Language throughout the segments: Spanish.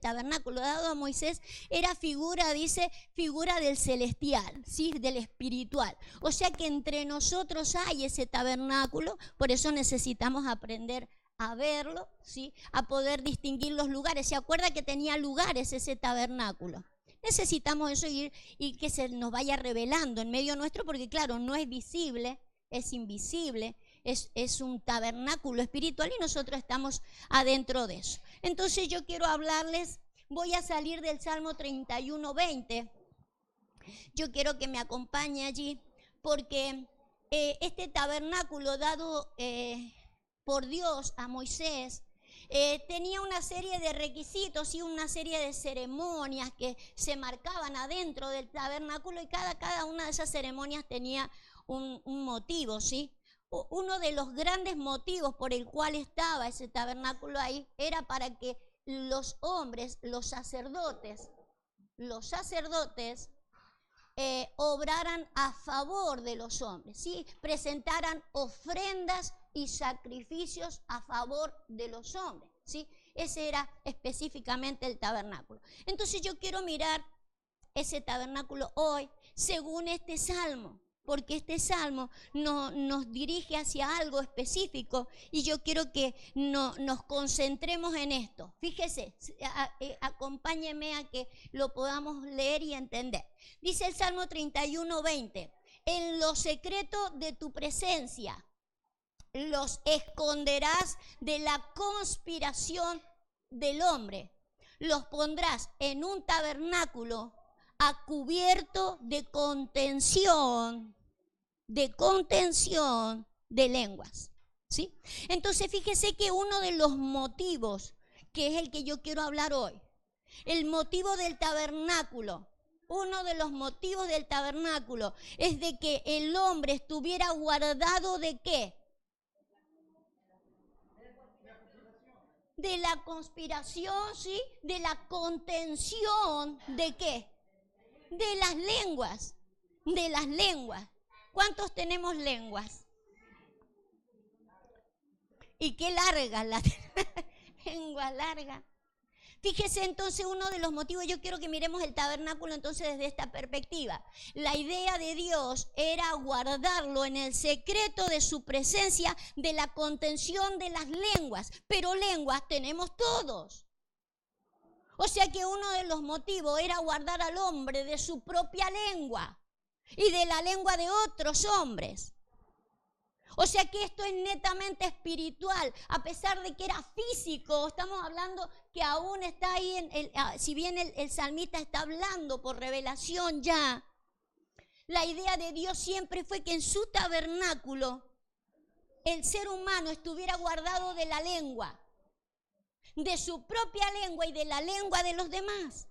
tabernáculo dado a Moisés era figura, dice, figura del celestial, ¿sí? Del espiritual. O sea que entre nosotros hay ese tabernáculo, por eso necesitamos aprender a verlo, ¿sí? A poder distinguir los lugares. ¿Se acuerda que tenía lugares ese tabernáculo? Necesitamos eso y que se nos vaya revelando en medio nuestro, porque claro, no es visible, es invisible, es un tabernáculo espiritual y nosotros estamos adentro de eso. Entonces yo quiero hablarles, voy a salir del Salmo 31:20. Yo quiero que me acompañe allí, porque este tabernáculo dado por Dios a Moisés, tenía una serie de requisitos y una serie de ceremonias que se marcaban adentro del tabernáculo, y cada una de esas ceremonias tenía un motivo, ¿sí? Uno de los grandes motivos por el cual estaba ese tabernáculo ahí era para que los hombres, los sacerdotes, obraran a favor de los hombres, ¿sí? Presentaran ofrendas y sacrificios a favor de los hombres, ¿sí? Ese era específicamente el tabernáculo. Entonces yo quiero mirar ese tabernáculo hoy según este salmo, porque este salmo nos dirige hacia algo específico y yo quiero que nos concentremos en esto. Fíjese, acompáñeme a que lo podamos leer y entender. Dice el Salmo 31:20, en lo secreto de tu presencia los esconderás de la conspiración del hombre, los pondrás en un tabernáculo a cubierto de contención de lenguas, ¿sí? Entonces fíjese que uno de los motivos, que es el que yo quiero hablar hoy, el motivo del tabernáculo, uno de los motivos del tabernáculo es de que el hombre estuviera guardado ¿de qué? De la conspiración, ¿sí? De la contención, ¿de qué? De las lenguas, de las lenguas. ¿Cuántos tenemos lenguas? ¿Y qué larga la lengua larga? Fíjese entonces uno de los motivos, yo quiero que miremos el tabernáculo entonces desde esta perspectiva. La idea de Dios era guardarlo en el secreto de su presencia, de la contención de las lenguas, pero lenguas tenemos todos. O sea que uno de los motivos era guardar al hombre de su propia lengua y de la lengua de otros hombres. O sea que esto es netamente espiritual, a pesar de que era físico. Estamos hablando que aún está ahí, si bien el salmista está hablando por revelación ya, la idea de Dios siempre fue que en su tabernáculo el ser humano estuviera guardado de la lengua, de su propia lengua y de la lengua de los demás.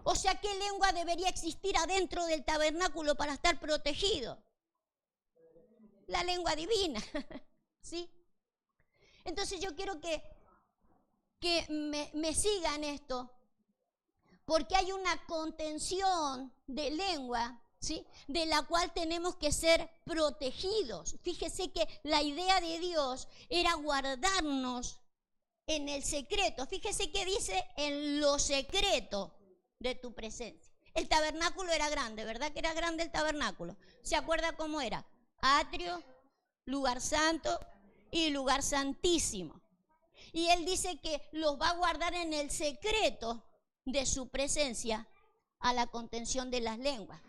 O sea, ¿qué lengua debería existir adentro del tabernáculo para estar protegido? La lengua divina, ¿sí? Entonces yo quiero que me sigan esto, porque hay una contención de lengua, ¿sí? De la cual tenemos que ser protegidos. Fíjese que la idea de Dios era guardarnos en el secreto. Fíjese que dice en lo secreto de tu presencia. El tabernáculo era grande, ¿verdad que era grande el tabernáculo? ¿Se acuerda cómo era? Atrio, lugar santo y lugar santísimo. Y él dice que los va a guardar en el secreto de su presencia a la contención de las lenguas.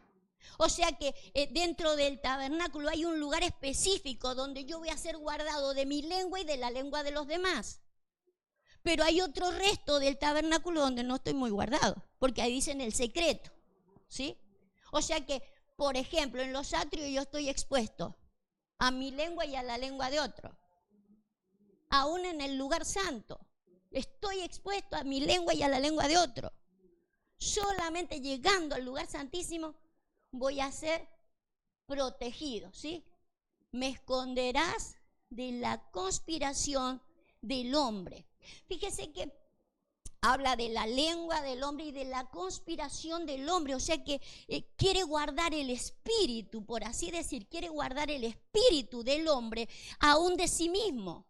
O sea que dentro del tabernáculo hay un lugar específico donde yo voy a ser guardado de mi lengua y de la lengua de los demás. Pero hay otro resto del tabernáculo donde no estoy muy guardado, porque ahí dicen el secreto, ¿sí? O sea que, por ejemplo, en los atrios yo estoy expuesto a mi lengua y a la lengua de otro. Aún en el lugar santo, estoy expuesto a mi lengua y a la lengua de otro. Solamente llegando al lugar santísimo voy a ser protegido, ¿sí? Me esconderás de la conspiración del hombre. Fíjese que habla de la lengua del hombre y de la conspiración del hombre, o sea que quiere guardar el espíritu, por así decir, quiere guardar el espíritu del hombre aún de sí mismo.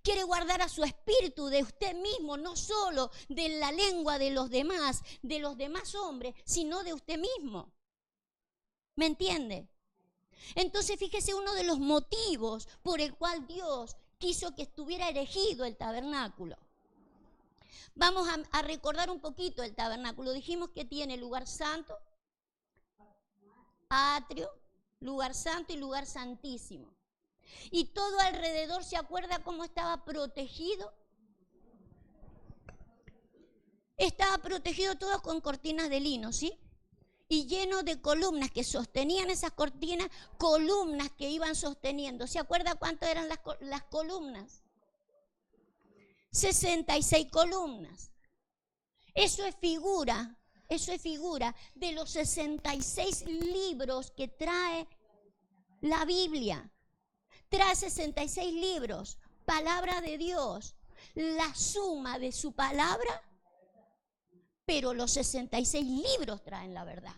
Quiere guardar a su espíritu de usted mismo, no solo de la lengua de los demás hombres, sino de usted mismo. ¿Me entiende? Entonces fíjese uno de los motivos por el cual Dios quiso que estuviera erigido el tabernáculo. Vamos a recordar un poquito el tabernáculo. Dijimos que tiene lugar santo, atrio, lugar santo y lugar santísimo. Y todo alrededor, ¿se acuerda cómo estaba protegido? Estaba protegido todo con cortinas de lino, ¿sí? Y lleno de columnas que sostenían esas cortinas, columnas que iban sosteniendo. ¿Se acuerda cuánto eran las columnas? 66 columnas. Eso es figura de los 66 libros que trae la Biblia. Trae 66 libros, palabra de Dios, la suma de su palabra, pero los 66 libros traen la verdad.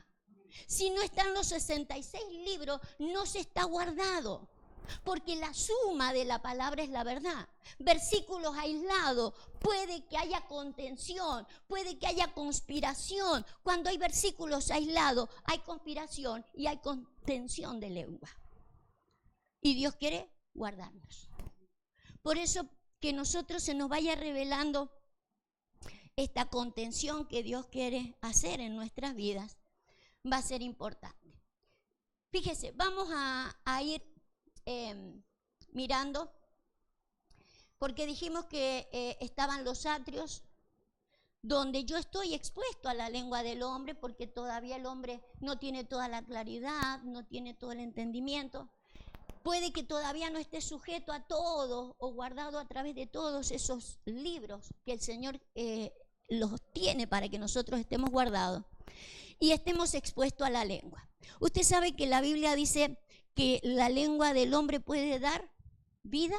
Si no están los 66 libros, no se está guardado, porque la suma de la palabra es la verdad. Versículos aislados, puede que haya contención, puede que haya conspiración. Cuando hay versículos aislados, hay conspiración y hay contención de lengua. Y Dios quiere guardarnos. Por eso que nosotros se nos vaya revelando esta contención que Dios quiere hacer en nuestras vidas, va a ser importante. Fíjese, vamos a ir mirando, porque dijimos que estaban los atrios, donde yo estoy expuesto a la lengua del hombre, porque todavía el hombre no tiene toda la claridad, no tiene todo el entendimiento. Puede que todavía no esté sujeto a todo o guardado a través de todos esos libros que el Señor los tiene para que nosotros estemos guardados y estemos expuestos a la lengua. Usted sabe que la Biblia dice que la lengua del hombre puede dar vida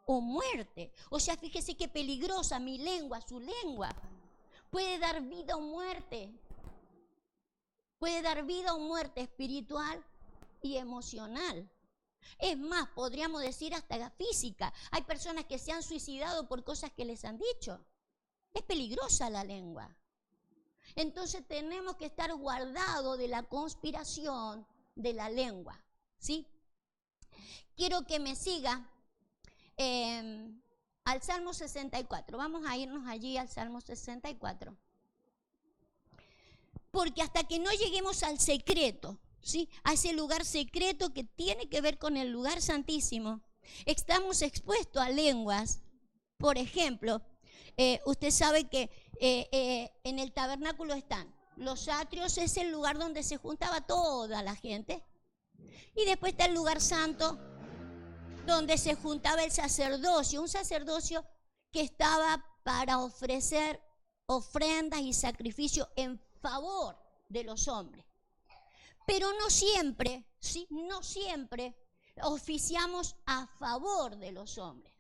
o muerte. O sea, fíjese qué peligrosa mi lengua, su lengua. Puede dar vida o muerte. Puede dar vida o muerte espiritual y emocional. Es más, podríamos decir hasta física. Hay personas que se han suicidado por cosas que les han dicho. Es peligrosa la lengua. Entonces tenemos que estar guardados de la conspiración de la lengua, ¿sí? Quiero que me siga al Salmo 64. Vamos a irnos allí al Salmo 64. Porque hasta que no lleguemos al secreto, ¿sí?, a ese lugar secreto que tiene que ver con el lugar santísimo, estamos expuestos a lenguas. Por ejemplo, usted sabe que en el tabernáculo están los atrios, es el lugar donde se juntaba toda la gente, y después está el lugar santo, donde se juntaba el sacerdocio, un sacerdocio que estaba para ofrecer ofrendas y sacrificios en favor de los hombres. Pero no siempre, ¿sí?, no siempre oficiamos a favor de los hombres.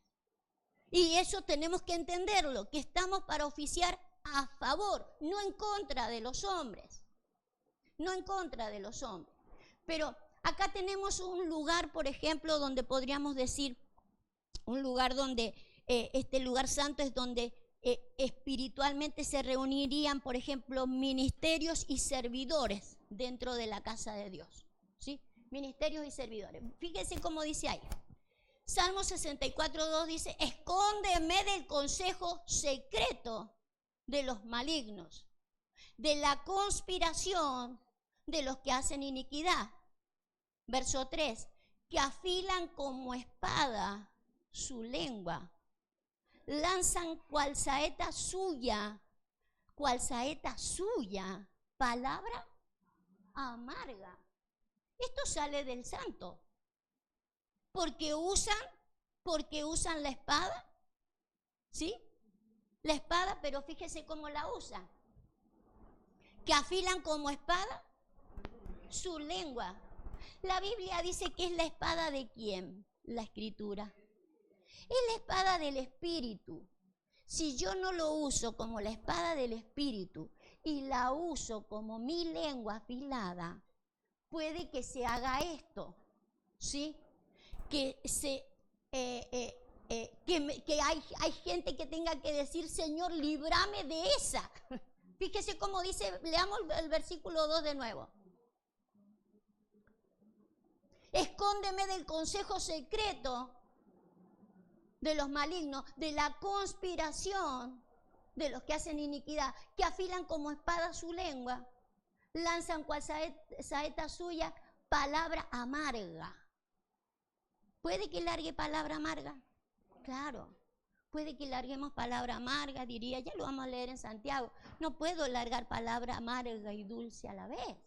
Y eso tenemos que entenderlo, que estamos para oficiar a favor, no en contra de los hombres. No en contra de los hombres. Pero acá tenemos un lugar, por ejemplo, donde podríamos decir, un lugar donde, este lugar santo es donde espiritualmente se reunirían, por ejemplo, ministerios y servidores dentro de la casa de Dios, ¿sí? Ministerios y servidores. Fíjense cómo dice ahí. Salmo 64:2 dice: escóndeme del consejo secreto de los malignos, de la conspiración de los que hacen iniquidad. Verso 3, que afilan como espada su lengua, lanzan cual saeta suya, palabra amarga. Esto sale del santo. Porque usan la espada, ¿sí? La espada, pero fíjese cómo la usan. Que afilan como espada su lengua. La Biblia dice que es la espada de ¿quién? La Escritura. Es la espada del Espíritu. Si yo no lo uso como la espada del Espíritu y la uso como mi lengua afilada, puede que se haga esto, ¿sí? Que que hay gente que tenga que decir, Señor, líbrame de esa. Fíjese cómo dice, leamos el versículo 2 de nuevo. Escóndeme del consejo secreto de los malignos, de la conspiración de los que hacen iniquidad, que afilan como espada su lengua, lanzan cual saeta suya palabra amarga. ¿Puede que largue palabra amarga? Claro, puede que larguemos palabra amarga, diría, ya lo vamos a leer en Santiago. No puedo largar palabra amarga y dulce a la vez.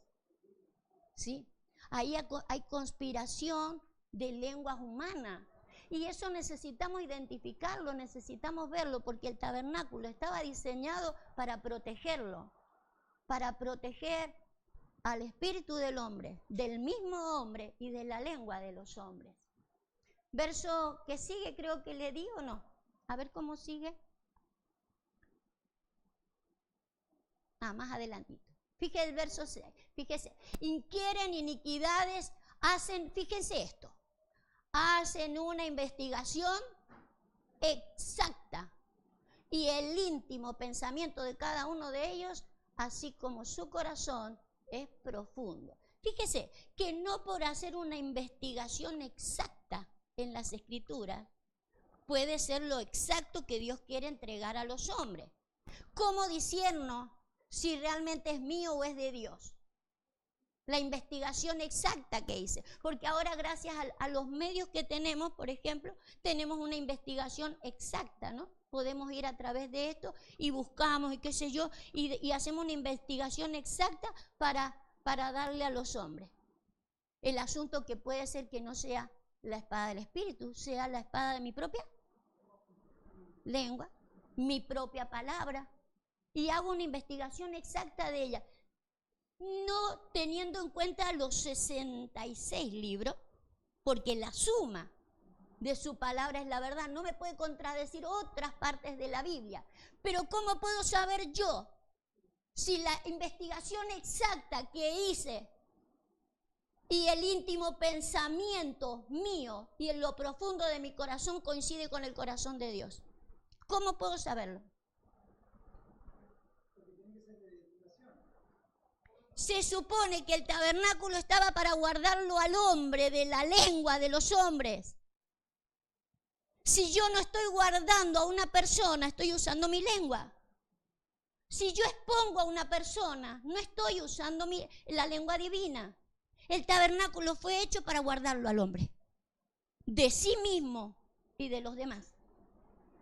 ¿Sí? Ahí hay conspiración de lenguas humanas. Y eso necesitamos identificarlo, necesitamos verlo, porque el tabernáculo estaba diseñado para protegerlo, para proteger al espíritu del hombre, del mismo hombre y de la lengua de los hombres. Verso que sigue, creo que le di o no. A ver cómo sigue. Más adelantito. Fíjese el verso 6. Fíjese. Inquieren iniquidades, hacen, fíjense esto. Hacen una investigación exacta y el íntimo pensamiento de cada uno de ellos, así como su corazón, es profundo. Fíjese que no por hacer una investigación exacta en las Escrituras puede ser lo exacto que Dios quiere entregar a los hombres. ¿Cómo discierno si realmente es mío o es de Dios? La investigación exacta que hice, porque ahora gracias a los medios que tenemos, por ejemplo, tenemos una investigación exacta, ¿no? Podemos ir a través de esto y buscamos y qué sé yo, y hacemos una investigación exacta para darle a los hombres. El asunto que puede ser que no sea la espada del Espíritu, sea la espada de mi propia lengua, mi propia palabra, y hago una investigación exacta de ella. No teniendo en cuenta los 66 libros, porque la suma de su palabra es la verdad. No me puede contradecir otras partes de la Biblia. Pero ¿cómo puedo saber yo si la investigación exacta que hice y el íntimo pensamiento mío y en lo profundo de mi corazón coincide con el corazón de Dios? ¿Cómo puedo saberlo? Se supone que el tabernáculo estaba para guardarlo al hombre de la lengua de los hombres. Si yo no estoy guardando a una persona, estoy usando mi lengua. Si yo expongo a una persona, no estoy usando la lengua divina. El tabernáculo fue hecho para guardarlo al hombre, de sí mismo y de los demás,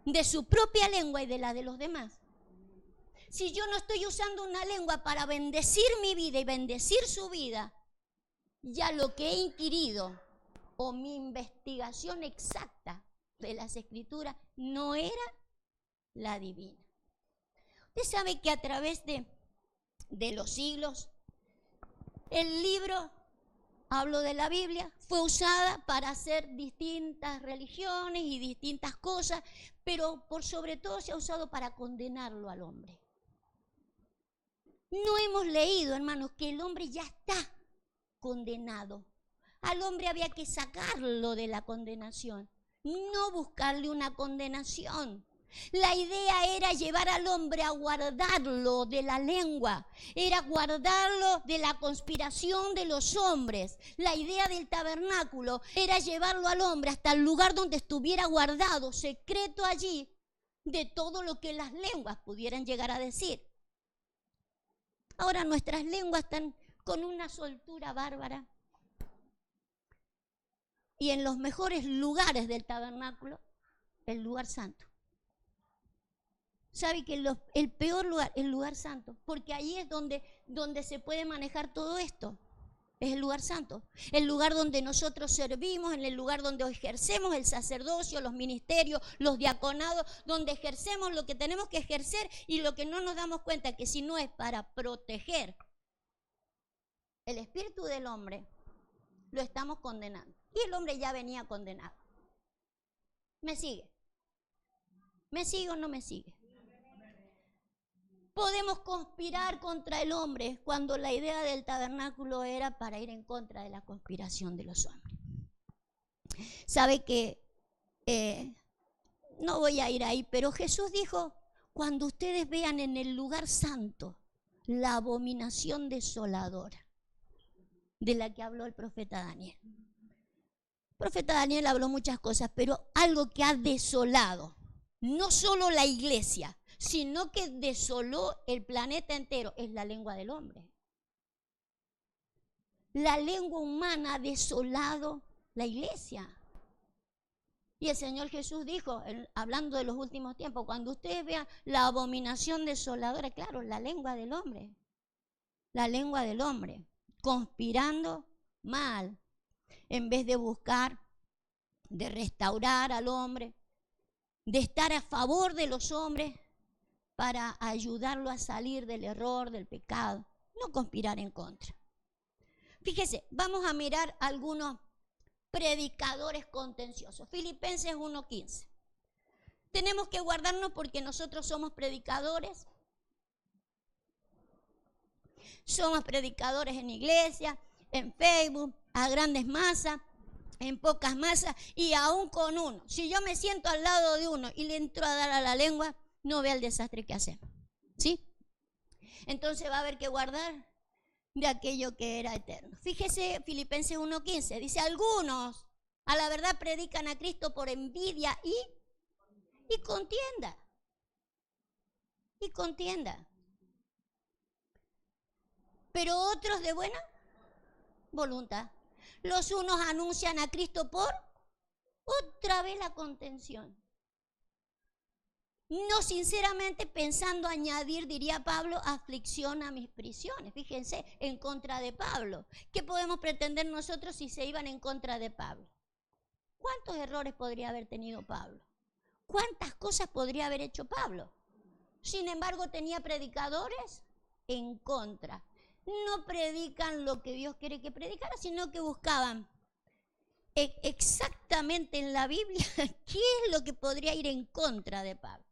de su propia lengua y de la de los demás. Si yo no estoy usando una lengua para bendecir mi vida y bendecir su vida, ya lo que he inquirido o mi investigación exacta de las Escrituras no era la divina. Usted sabe que a través de los siglos, el libro, hablo de la Biblia, fue usada para hacer distintas religiones y distintas cosas, pero por sobre todo se ha usado para condenarlo al hombre. No hemos leído, hermanos, que el hombre ya está condenado. Al hombre había que sacarlo de la condenación, no buscarle una condenación. La idea era llevar al hombre a guardarlo de la lengua, era guardarlo de la conspiración de los hombres. La idea del tabernáculo era llevarlo al hombre hasta el lugar donde estuviera guardado, secreto allí, de todo lo que las lenguas pudieran llegar a decir. Ahora nuestras lenguas están con una soltura bárbara. Y en los mejores lugares del tabernáculo, el lugar santo. ¿Sabe que el peor lugar, el lugar santo? Porque ahí es donde se puede manejar todo esto. Es el lugar santo. El lugar donde nosotros servimos, en el lugar donde ejercemos el sacerdocio, los ministerios, los diaconados, donde ejercemos lo que tenemos que ejercer y lo que no nos damos cuenta que si no es para proteger el espíritu del hombre, lo estamos condenando. Y el hombre ya venía condenado. ¿Me sigue? ¿Me sigue o no me sigue? Podemos conspirar contra el hombre cuando la idea del tabernáculo era para ir en contra de la conspiración de los hombres. Sabe que no voy a ir ahí, pero Jesús dijo, cuando ustedes vean en el lugar santo la abominación desoladora de la que habló el profeta Daniel. El profeta Daniel habló muchas cosas, pero algo que ha desolado, no solo la iglesia, sino que desoló el planeta entero, es la lengua del hombre. La lengua humana ha desolado la iglesia. Y el Señor Jesús dijo, hablando de los últimos tiempos, cuando ustedes vean la abominación desoladora, claro, la lengua del hombre, conspirando mal, en vez de buscar, de restaurar al hombre, de estar a favor de los hombres para ayudarlo a salir del error, del pecado, no conspirar en contra. Fíjese, vamos a mirar algunos predicadores contenciosos. Filipenses 1:15. Tenemos que guardarnos porque nosotros somos predicadores. Somos predicadores en iglesia, en Facebook, a grandes masas, en pocas masas y aún con uno. Si yo me siento al lado de uno y le entro a dar a la lengua, no vea el desastre que hacemos. ¿Sí? Entonces va a haber que guardar de aquello que era eterno. Fíjese, Filipenses 1:15, dice, algunos a la verdad predican a Cristo por envidia y contienda. Y contienda. Pero otros de buena voluntad. Los unos anuncian a Cristo por otra vez la contención. No sinceramente pensando añadir, diría Pablo, aflicción a mis prisiones. Fíjense, en contra de Pablo. ¿Qué podemos pretender nosotros si se iban en contra de Pablo? ¿Cuántos errores podría haber tenido Pablo? ¿Cuántas cosas podría haber hecho Pablo? Sin embargo, tenía predicadores en contra. No predican lo que Dios quiere que predicara, sino que buscaban exactamente en la Biblia qué es lo que podría ir en contra de Pablo.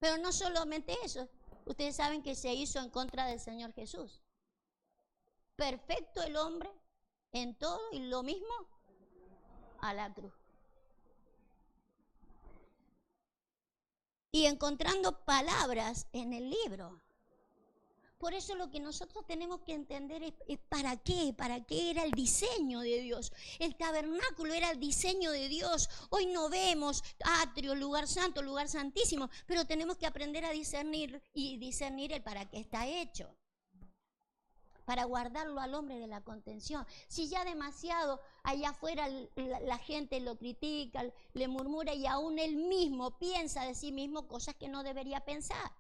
Pero no solamente eso, ustedes saben que se hizo en contra del Señor Jesús. Perfecto el hombre en todo y lo mismo a la cruz. Y encontrando palabras en el libro. Por eso lo que nosotros tenemos que entender es para qué era el diseño de Dios. El tabernáculo era el diseño de Dios. Hoy no vemos atrio, lugar santo, lugar santísimo, pero tenemos que aprender a discernir y discernir el para qué está hecho. Para guardarlo al hombre de la contención. Si ya demasiado allá afuera la gente lo critica, le murmura y aún él mismo piensa de sí mismo cosas que no debería pensar.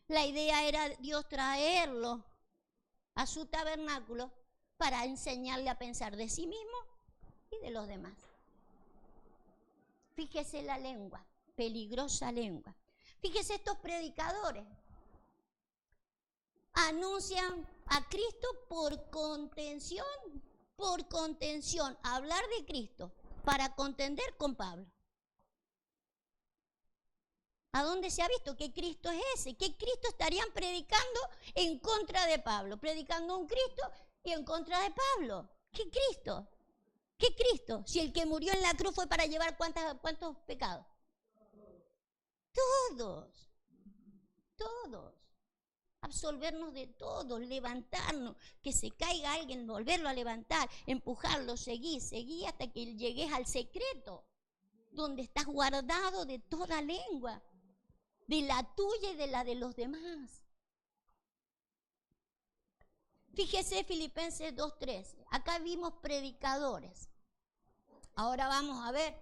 La idea era Dios traerlo a su tabernáculo para enseñarle a pensar de sí mismo y de los demás. Fíjese la lengua, peligrosa lengua. Fíjese estos predicadores. Anuncian a Cristo por contención, hablar de Cristo para contender con Pablo. ¿A dónde se ha visto? ¿Qué Cristo es ese? ¿Qué Cristo estarían predicando en contra de Pablo? Predicando a un Cristo y en contra de Pablo. ¿Qué Cristo? ¿Qué Cristo? Si el que murió en la cruz fue para llevar ¿cuántos pecados? Todos. Absolvernos de todos, levantarnos, que se caiga alguien, volverlo a levantar, empujarlo, seguir hasta que llegues al secreto, donde estás guardado de toda lengua. De la tuya y de la de los demás. Fíjese Filipenses 2:13. Acá vimos predicadores. Ahora vamos a ver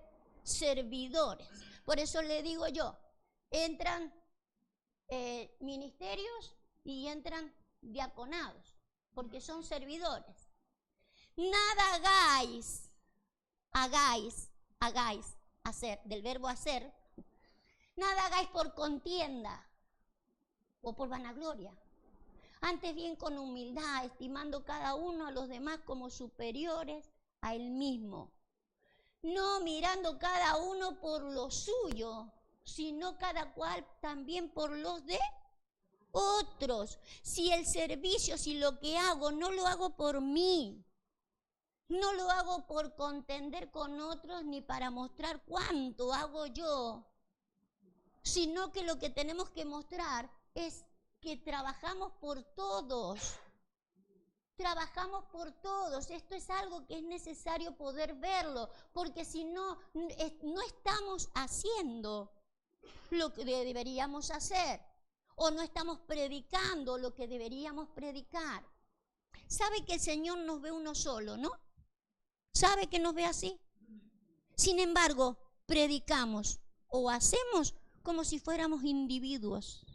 servidores. Por eso le digo yo, entran ministerios y entran diaconados, porque son servidores. Nada hagáis, hacer, del verbo hacer. Nada hagáis por contienda o por vanagloria. Antes bien con humildad, estimando cada uno a los demás como superiores a él mismo. No mirando cada uno por lo suyo, sino cada cual también por los de otros. Si el servicio, si lo que hago, no lo hago por mí, No lo hago por contender con otros ni para mostrar cuánto hago yo, sino que lo que tenemos que mostrar es que trabajamos por todos. Trabajamos por todos. Esto es algo que es necesario poder verlo, porque si no, no estamos haciendo lo que deberíamos hacer, o no estamos predicando lo que deberíamos predicar. Sabe que el Señor nos ve uno solo, ¿no? ¿Sabe que nos ve así? Sin embargo, predicamos o hacemos como si fuéramos individuos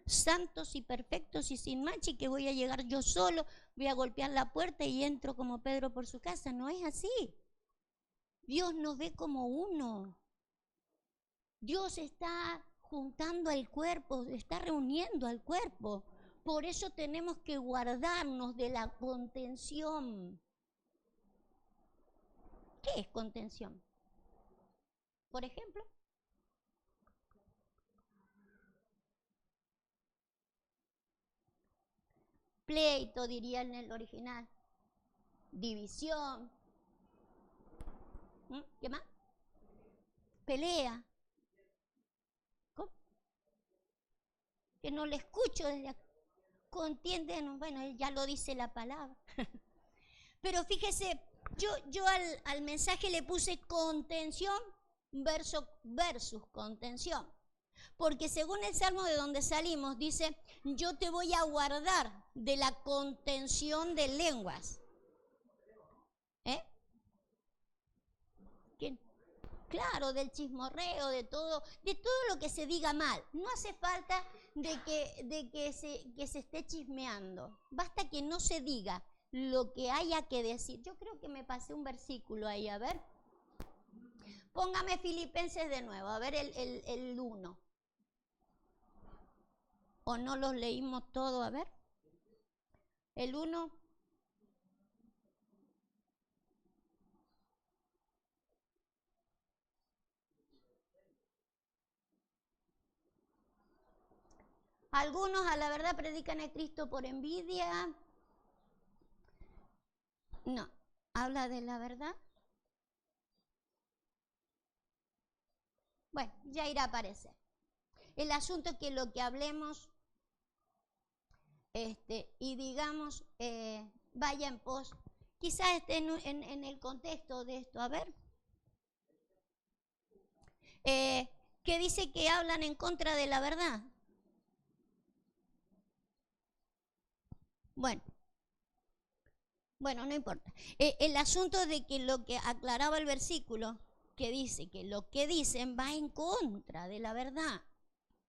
santos y perfectos y sin mancha, y que voy a llegar yo solo, voy a golpear la puerta y entro como Pedro por su casa. No es así. Dios nos ve como uno. Dios está juntando al cuerpo, está reuniendo al cuerpo. Por eso tenemos que guardarnos de la contención. ¿Qué es contención? Por ejemplo, pleito, diría en el original. División. ¿Qué más? Pelea. ¿Cómo? Que no le escucho desde acá. Contienden, bueno, él ya lo dice la palabra. Pero fíjese, yo al mensaje le puse contención versus contención. Porque según el Salmo de donde salimos, dice, yo te voy a guardar de la contención de lenguas. ¿Quién? Claro, del chismorreo, de todo lo que se diga mal. No hace falta de que se esté chismeando. Basta que no se diga lo que haya que decir. Yo creo que me pasé un versículo ahí, a ver. Póngame Filipenses de nuevo, a ver el 1. ¿O no los leímos todo? A ver. El 1. Algunos a la verdad predican a Cristo por envidia. No, habla de la verdad. Bueno, ya irá a aparecer. El asunto es que lo que hablemos y digamos vaya en pos, quizás esté en el contexto de esto. A ver, que dice que hablan en contra de la verdad. Bueno, no importa. El asunto de que lo que aclaraba el versículo, que dice que lo que dicen va en contra de la verdad.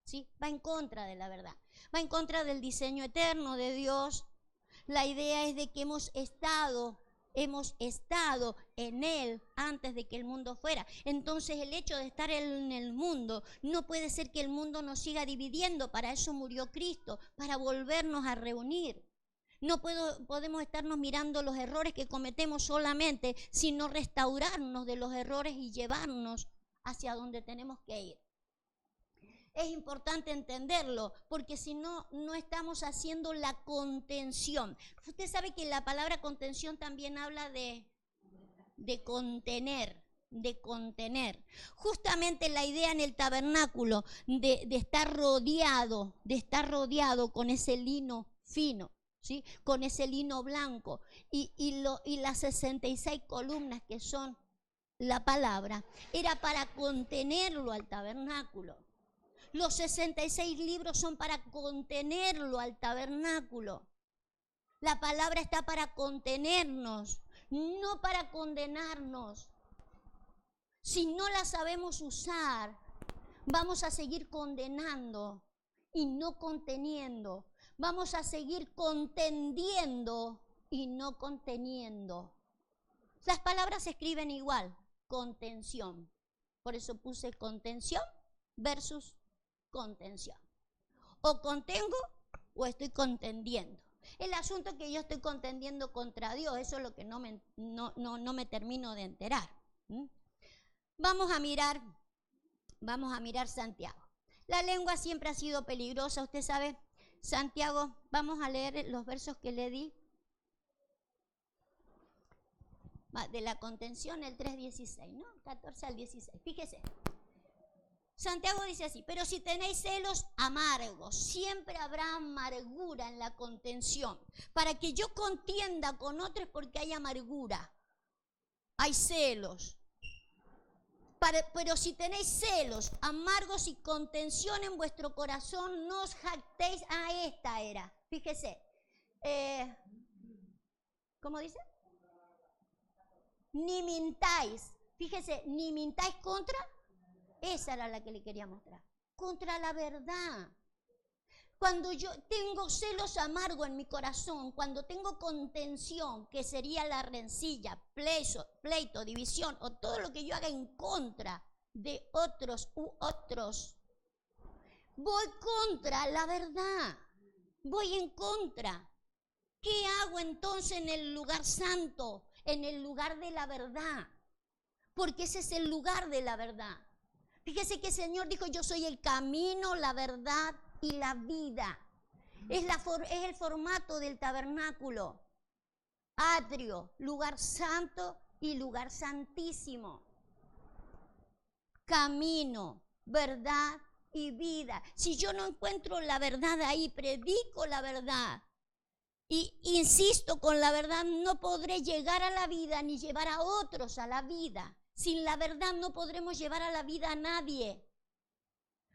¿Sí? Va en contra de la verdad. Va en contra del diseño eterno de Dios. La idea es de que hemos estado en Él antes de que el mundo fuera. Entonces el hecho de estar en el mundo, no puede ser que el mundo nos siga dividiendo. Para eso murió Cristo, para volvernos a reunir. No podemos estarnos mirando los errores que cometemos solamente, sino restaurarnos de los errores y llevarnos hacia donde tenemos que ir. Es importante entenderlo, porque si no, no estamos haciendo la contención. Usted sabe que la palabra contención también habla de contener. Justamente la idea en el tabernáculo de estar rodeado con ese lino fino, ¿sí? Con ese lino blanco y las 66 columnas que son la palabra, era para contenerlo al tabernáculo. Los 66 libros son para contenerlo al tabernáculo. La palabra está para contenernos, no para condenarnos. Si no la sabemos usar, vamos a seguir condenando y no conteniendo. Vamos a seguir contendiendo y no conteniendo. Las palabras se escriben igual, contención. Por eso puse contención versus contención. O contengo o estoy contendiendo. El asunto es que yo estoy contendiendo contra Dios, eso es lo que no me termino de enterar. Vamos a mirar Santiago. La lengua siempre ha sido peligrosa, usted sabe. Santiago, vamos a leer los versos que le di. de la contención, el 3:16, ¿no? 14 al 16. Fíjese. Santiago dice así, pero si tenéis celos amargos, siempre habrá amargura en la contención. Para que yo contienda con otros porque hay amargura, hay celos. Pero si tenéis celos amargos y contención en vuestro corazón, no os jactéis. Esta era, fíjese. ¿Cómo dice? Ni mintáis. Fíjese, ni mintáis contra. Esa era la que le quería mostrar. Contra la verdad. Cuando yo tengo celos amargos en mi corazón, cuando tengo contención, que sería la rencilla, pleito, división, o todo lo que yo haga en contra de otros voy contra la verdad. Voy en contra. ¿Qué hago entonces en el lugar santo? En el lugar de la verdad. Porque ese es el lugar de la verdad. Fíjese que el Señor dijo, yo soy el camino, la verdad y la vida. Es el formato del tabernáculo. Atrio, lugar santo y lugar santísimo. Camino, verdad y vida. Si yo no encuentro la verdad ahí, predico la verdad y insisto con la verdad, no podré llegar a la vida ni llevar a otros a la vida. Sin la verdad no podremos llevar a la vida a nadie.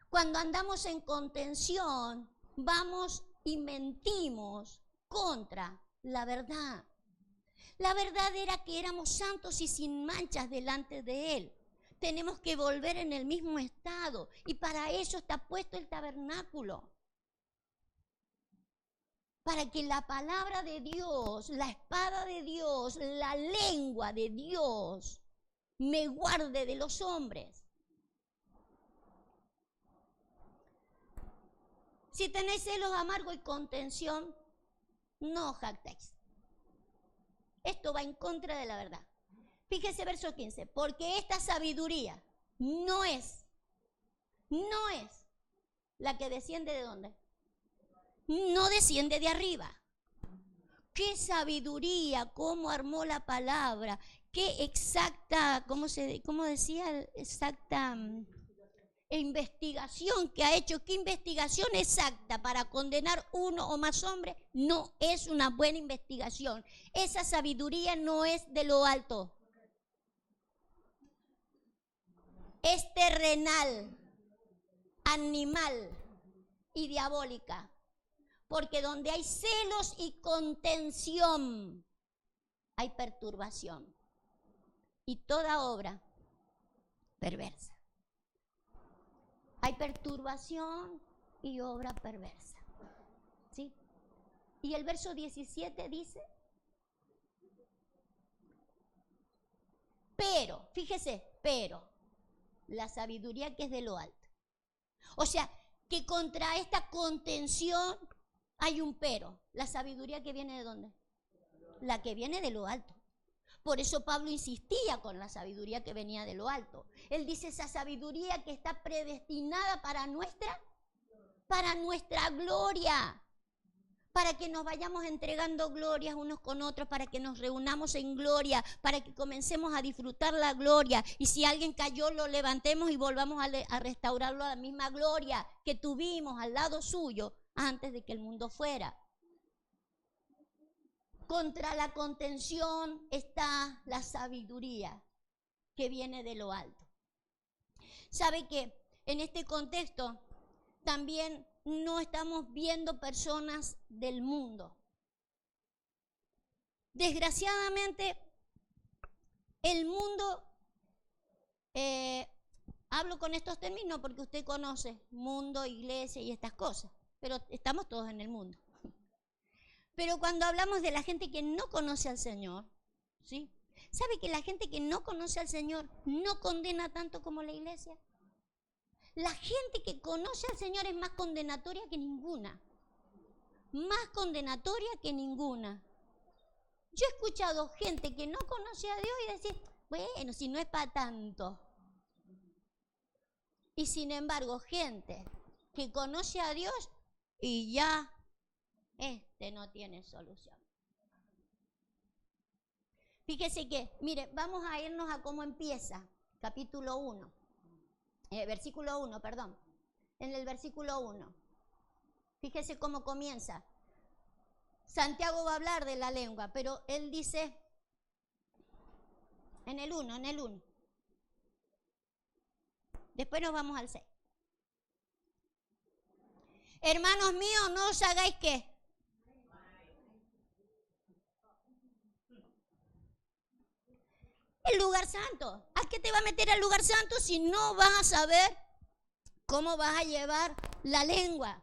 Cuando andamos en contención, vamos y mentimos contra la verdad. La verdad era que éramos santos y sin manchas delante de Él. Tenemos que volver en el mismo estado y para eso está puesto el tabernáculo. Para que la palabra de Dios, la espada de Dios, la lengua de Dios me guarde de los hombres. Si tenéis celos amargos y contención, no os jactéis. Esto va en contra de la verdad. Fíjese verso 15, porque esta sabiduría no es la que desciende de ¿dónde? No desciende de arriba. Qué sabiduría, cómo armó la palabra, qué exacta, ¿cómo decía? Exacta investigación que ha hecho. Qué investigación exacta para condenar uno o más hombres. No es una buena investigación. Esa sabiduría no es de lo alto. Es terrenal, animal y diabólica. Porque donde hay celos y contención, hay perturbación. Y toda obra perversa. Hay perturbación y obra perversa. ¿Sí? Y el verso 17 dice, pero, fíjese, pero, la sabiduría que es de lo alto. O sea, que contra esta contención hay un pero. La sabiduría que viene de ¿dónde? La que viene de lo alto. Por eso Pablo insistía con la sabiduría que venía de lo alto. Él dice esa sabiduría que está predestinada para nuestra gloria. Para que nos vayamos entregando glorias unos con otros, para que nos reunamos en gloria, para que comencemos a disfrutar la gloria. Y si alguien cayó, lo levantemos y volvamos a restaurarlo a la misma gloria que tuvimos al lado suyo antes de que el mundo fuera. Contra la contención está la sabiduría que viene de lo alto. ¿Sabe que en este contexto también no estamos viendo personas del mundo? Desgraciadamente, el mundo, hablo con estos términos porque usted conoce mundo, iglesia y estas cosas, pero estamos todos en el mundo. Pero cuando hablamos de la gente que no conoce al Señor, ¿sí? ¿Sabe que la gente que no conoce al Señor no condena tanto como la iglesia? La gente que conoce al Señor es más condenatoria que ninguna. Más condenatoria que ninguna. Yo he escuchado gente que no conoce a Dios y decir, bueno, si no es para tanto. Y sin embargo, gente que conoce a Dios y ya no tiene solución. Fíjese que, mire, vamos a irnos a cómo empieza, capítulo 1, versículo 1, perdón. En el versículo 1. Fíjese cómo comienza. Santiago va a hablar de la lengua, pero él dice, en el 1. Después nos vamos al 6. Hermanos míos, no os hagáis ¿qué? El lugar santo. ¿A qué te va a meter al lugar santo si no vas a saber cómo vas a llevar la lengua?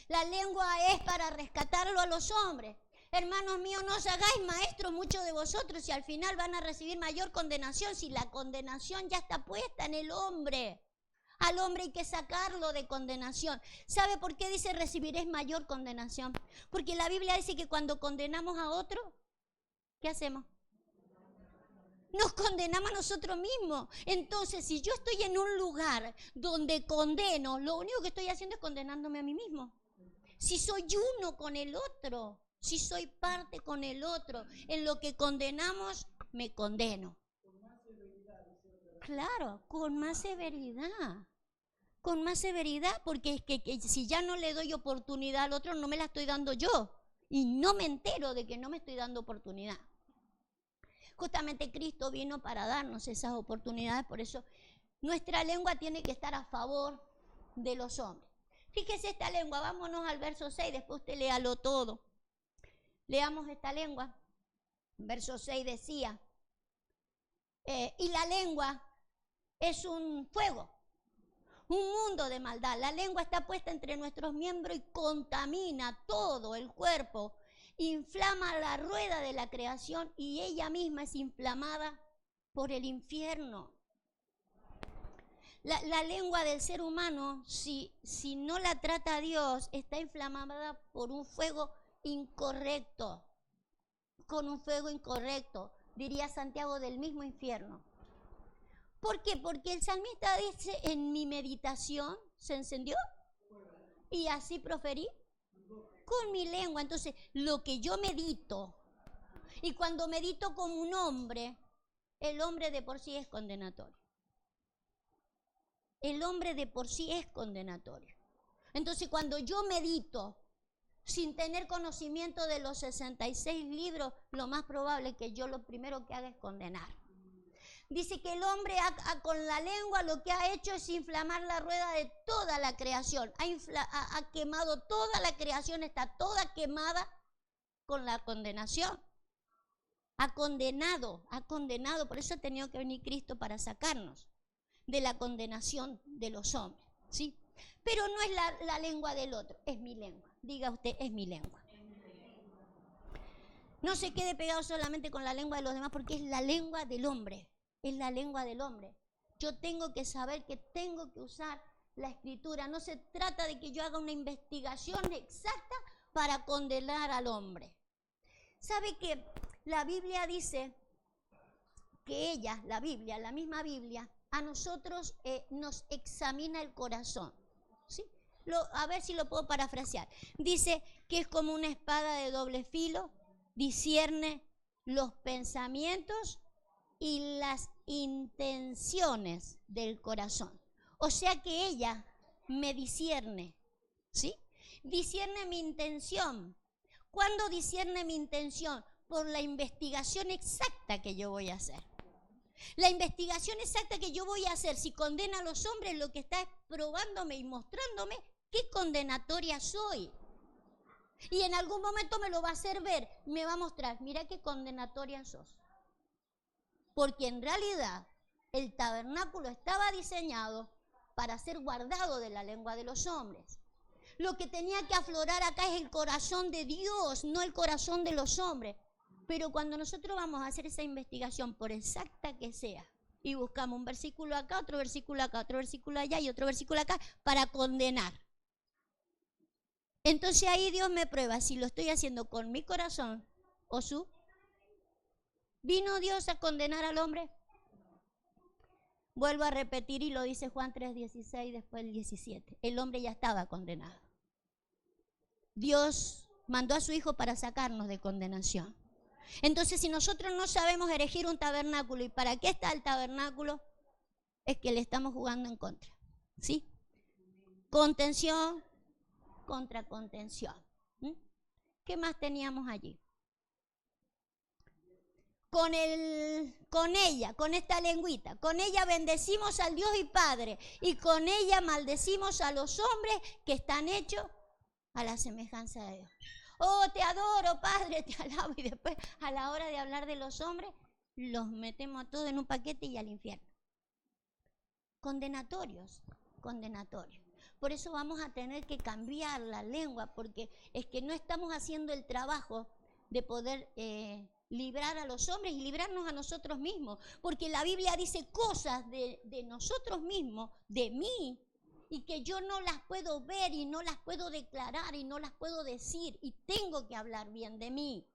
La lengua es para rescatarlo a los hombres. Hermanos míos, no os hagáis maestros muchos de vosotros y al final van a recibir mayor condenación si la condenación ya está puesta en el hombre. Al hombre hay que sacarlo de condenación. ¿Sabe por qué dice recibiréis mayor condenación? Porque la Biblia dice que cuando condenamos a otro, ¿qué hacemos? Nos condenamos a nosotros mismos. Entonces, si yo estoy en un lugar donde condeno, lo único que estoy haciendo es condenándome a mí mismo. Si soy uno con el otro, si soy parte con el otro, en lo que condenamos, me condeno. Claro, con más severidad. Con más severidad, porque es que si ya no le doy oportunidad al otro, no me la estoy dando yo. Y no me entero de que no me estoy dando oportunidad. Justamente Cristo vino para darnos esas oportunidades, por eso nuestra lengua tiene que estar a favor de los hombres. Fíjese esta lengua, vámonos al verso 6, después usted léalo todo. Leamos esta lengua. Verso 6 decía, y la lengua es un fuego, un mundo de maldad. La lengua está puesta entre nuestros miembros y contamina todo el cuerpo. Inflama la rueda de la creación y ella misma es inflamada por el infierno. La lengua del ser humano, si no la trata Dios, está inflamada por un fuego incorrecto, con un fuego incorrecto, diría Santiago, del mismo infierno. ¿Por qué? Porque el salmista dice, en mi meditación se encendió y así proferí con mi lengua. Entonces, lo que yo medito, y cuando medito como un hombre, el hombre de por sí es condenatorio. El hombre de por sí es condenatorio. Entonces, cuando yo medito sin tener conocimiento de los 66 libros, lo más probable es que yo lo primero que haga es condenar. Dice que el hombre con la lengua lo que ha hecho es inflamar la rueda de toda la creación. Ha quemado toda la creación, está toda quemada con la condenación. Ha condenado, por eso ha tenido que venir Cristo para sacarnos de la condenación de los hombres, ¿sí? Pero no es la lengua del otro, es mi lengua. Diga usted, es mi lengua. No se quede pegado solamente con la lengua de los demás, porque es la lengua del hombre. Es la lengua del hombre. Yo tengo que saber que tengo que usar la escritura. No se trata de que yo haga una investigación exacta para condenar al hombre. ¿Sabe que la Biblia dice que ella, la Biblia, la misma Biblia, a nosotros nos examina el corazón? ¿Sí? A ver si lo puedo parafrasear. Dice que es como una espada de doble filo, discierne los pensamientos y las intenciones del corazón. O sea que ella me discierne, ¿sí? Discierne mi intención. ¿Cuándo discierne mi intención? Por la investigación exacta que yo voy a hacer. La investigación exacta que yo voy a hacer, si condena a los hombres, lo que está es probándome y mostrándome qué condenatoria soy. Y en algún momento me lo va a hacer ver, me va a mostrar, mira qué condenatoria sos. Porque en realidad el tabernáculo estaba diseñado para ser guardado de la lengua de los hombres. Lo que tenía que aflorar acá es el corazón de Dios, no el corazón de los hombres. Pero cuando nosotros vamos a hacer esa investigación, por exacta que sea, y buscamos un versículo acá, otro versículo acá, otro versículo allá y otro versículo acá, para condenar. Entonces ahí Dios me prueba si lo estoy haciendo con mi corazón o su. ¿Vino Dios a condenar al hombre? Vuelvo a repetir y lo dice Juan 3:16, después el 17. El hombre ya estaba condenado. Dios mandó a su Hijo para sacarnos de condenación. Entonces, si nosotros no sabemos erigir un tabernáculo, ¿y para qué está el tabernáculo? Es que le estamos jugando en contra, ¿sí? Contención contra contención. ¿Qué más teníamos allí? Con ella, con esta lengüita, con ella bendecimos al Dios y Padre, y con ella maldecimos a los hombres que están hechos a la semejanza de Dios. Oh, te adoro, Padre, te alabo, y después a la hora de hablar de los hombres, los metemos a todos en un paquete y al infierno. Condenatorios. Por eso vamos a tener que cambiar la lengua, porque es que no estamos haciendo el trabajo de poder librar a los hombres y librarnos a nosotros mismos, porque la Biblia dice cosas de nosotros mismos, de mí, y que yo no las puedo ver y no las puedo declarar y no las puedo decir, y tengo que hablar bien de mí.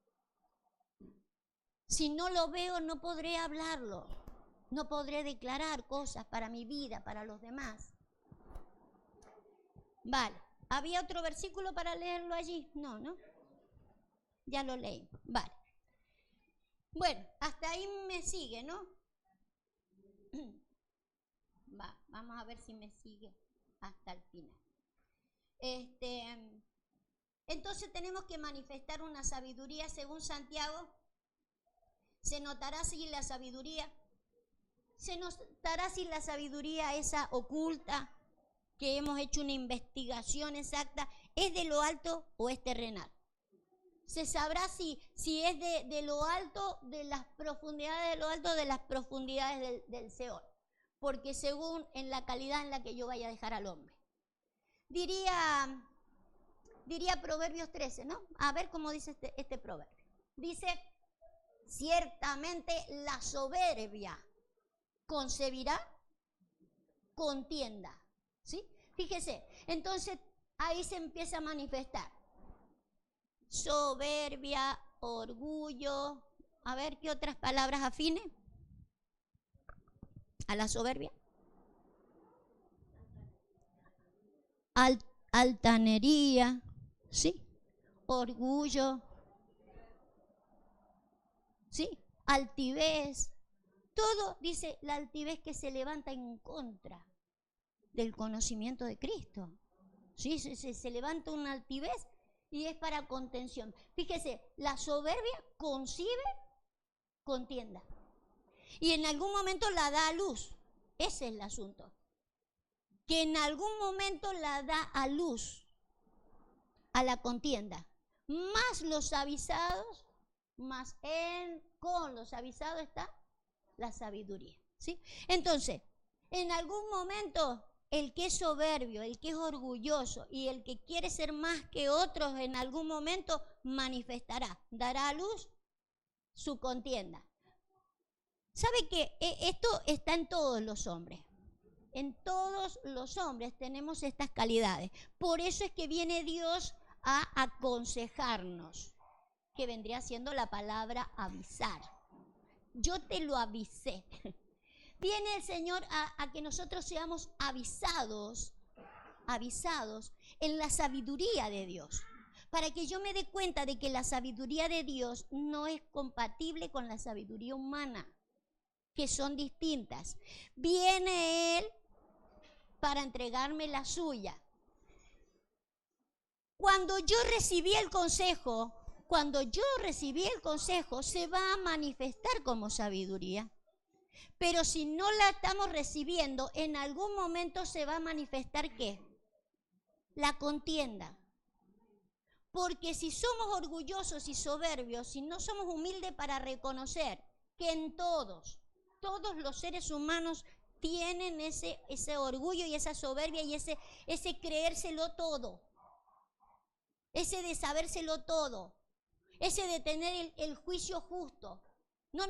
Si no lo veo, no podré hablarlo, no podré declarar cosas para mi vida, para los demás. Vale, ¿había otro versículo para leerlo allí? No, ¿no? Ya lo leí, vale. Bueno, hasta ahí me sigue, ¿no? Vamos a ver si me sigue hasta el final. Entonces tenemos que manifestar una sabiduría según Santiago. Se notará si la sabiduría esa oculta, que hemos hecho una investigación exacta, ¿es de lo alto o es terrenal? Se sabrá si es de lo alto, de las profundidades de lo alto, de las profundidades del Seol, porque según en la calidad en la que yo vaya a dejar al hombre. Diría Proverbios 13, ¿no? A ver cómo dice este proverbio. Dice, ciertamente la soberbia concebirá contienda, ¿sí? Fíjese, entonces ahí se empieza a manifestar soberbia, orgullo. A ver, ¿qué otras palabras afines a la soberbia? Altanería, ¿sí? Orgullo, ¿sí? Altivez. Todo dice la altivez que se levanta en contra del conocimiento de Cristo. ¿Sí? Se levanta una altivez y es para contención. Fíjese, la soberbia concibe contienda. Y en algún momento la da a luz. Ese es el asunto. Que en algún momento la da a luz a la contienda. Más los avisados, con los avisados está la sabiduría, ¿sí? Entonces, en algún momento, el que es soberbio, el que es orgulloso y el que quiere ser más que otros, en algún momento manifestará, dará a luz su contienda. ¿Sabe qué? Esto está en todos los hombres. En todos los hombres tenemos estas calidades. Por eso es que viene Dios a aconsejarnos, que vendría siendo la palabra avisar. Yo te lo avisé. Viene el Señor a que nosotros seamos avisados en la sabiduría de Dios, para que yo me dé cuenta de que la sabiduría de Dios no es compatible con la sabiduría humana, que son distintas. Viene Él para entregarme la suya. Cuando yo recibí el consejo, se va a manifestar como sabiduría. Pero si no la estamos recibiendo, en algún momento se va a manifestar ¿qué? La contienda. Porque si somos orgullosos y soberbios, si no somos humildes para reconocer que en todos los seres humanos tienen ese orgullo y esa soberbia y ese creérselo todo, ese de sabérselo todo, ese de tener el juicio justo. No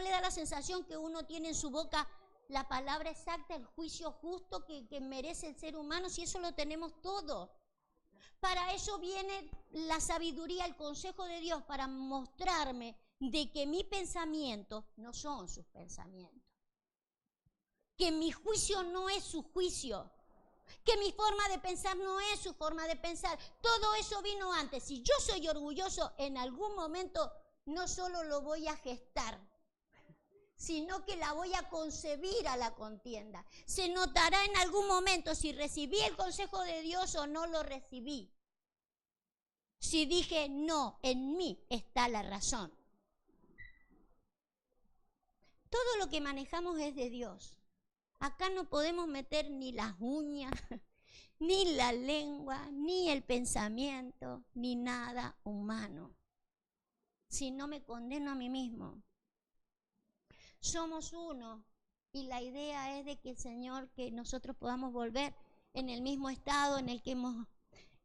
le da la sensación que uno tiene en su boca la palabra exacta, el juicio justo que merece el ser humano, si eso lo tenemos todo. Para eso viene la sabiduría, el consejo de Dios, para mostrarme de que mi pensamiento no son sus pensamientos, que mi juicio no es su juicio, que mi forma de pensar no es su forma de pensar. Todo eso vino antes. Si yo soy orgulloso, en algún momento no solo lo voy a gestar, sino que la voy a concebir a la contienda. Se notará en algún momento si recibí el consejo de Dios o no lo recibí. Si dije, no, en mí está la razón. Todo lo que manejamos es de Dios. Acá no podemos meter ni las uñas, ni la lengua, ni el pensamiento, ni nada humano. Si no me condeno a mí mismo. Somos uno y la idea es de que el Señor, que nosotros podamos volver en el mismo estado en el que hemos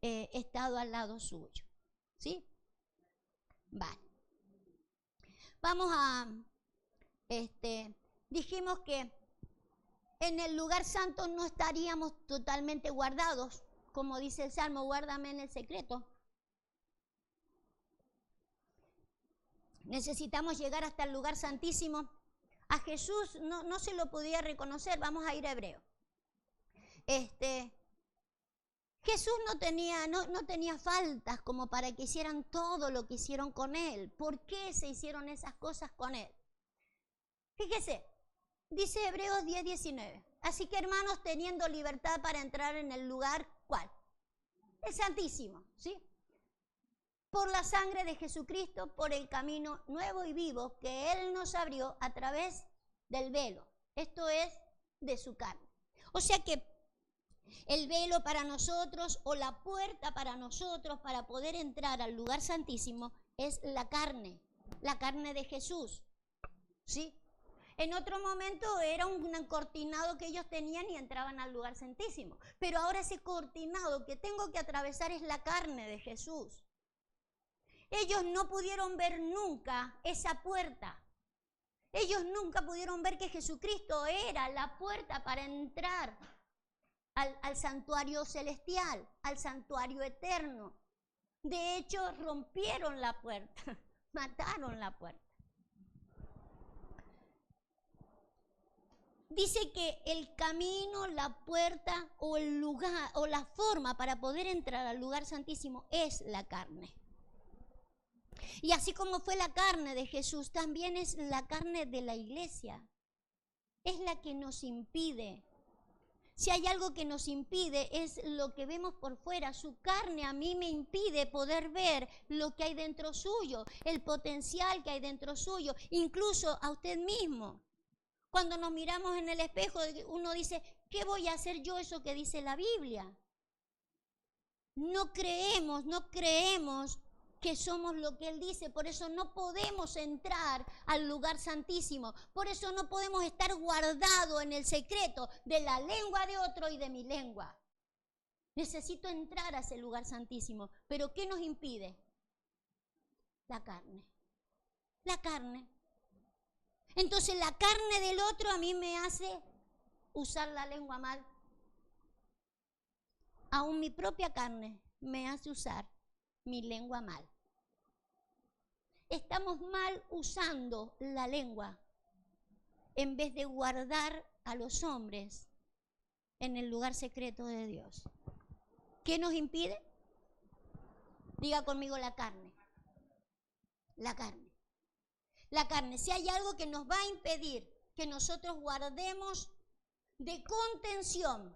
estado al lado suyo. ¿Sí? Vale. Vamos a, dijimos que en el lugar santo no estaríamos totalmente guardados, como dice el Salmo, guárdame en el secreto. Necesitamos llegar hasta el lugar santísimo. A Jesús no se lo podía reconocer. Vamos a ir a Hebreo. Jesús no tenía faltas como para que hicieran todo lo que hicieron con él. ¿Por qué se hicieron esas cosas con él? Fíjese, dice Hebreos 10:19. Así que, hermanos, teniendo libertad para entrar en el lugar, ¿cuál? El Santísimo, ¿sí? Por la sangre de Jesucristo, por el camino nuevo y vivo que Él nos abrió a través del velo. Esto es de su carne. O sea que el velo para nosotros o la puerta para nosotros para poder entrar al lugar santísimo es la carne de Jesús, ¿sí? En otro momento era un cortinado que ellos tenían y entraban al lugar santísimo. Pero ahora ese cortinado que tengo que atravesar es la carne de Jesús. Ellos no pudieron ver nunca esa puerta. Ellos nunca pudieron ver que Jesucristo era la puerta para entrar al santuario celestial, al santuario eterno. De hecho, rompieron la puerta, mataron la puerta. Dice que el camino, la puerta o el lugar o la forma para poder entrar al lugar santísimo es la carne. Y así como fue la carne de Jesús, también es la carne de la iglesia. Es la que nos impide. Si hay algo que nos impide es lo que vemos por fuera. Su carne a mí me impide poder ver lo que hay dentro suyo, el potencial que hay dentro suyo, incluso a usted mismo. Cuando nos miramos en el espejo, uno dice, ¿qué voy a hacer yo eso que dice la Biblia? No creemos que somos lo que Él dice, por eso no podemos entrar al lugar santísimo, por eso no podemos estar guardados en el secreto de la lengua de otro y de mi lengua. Necesito entrar a ese lugar santísimo, pero ¿qué nos impide? La carne. La carne. Entonces la carne del otro a mí me hace usar la lengua mal. Aún mi propia carne me hace usar mi lengua mal. Estamos mal usando la lengua en vez de guardar a los hombres en el lugar secreto de Dios. ¿Qué nos impide? Diga conmigo la carne. La carne. La carne. Si hay algo que nos va a impedir que nosotros guardemos de contención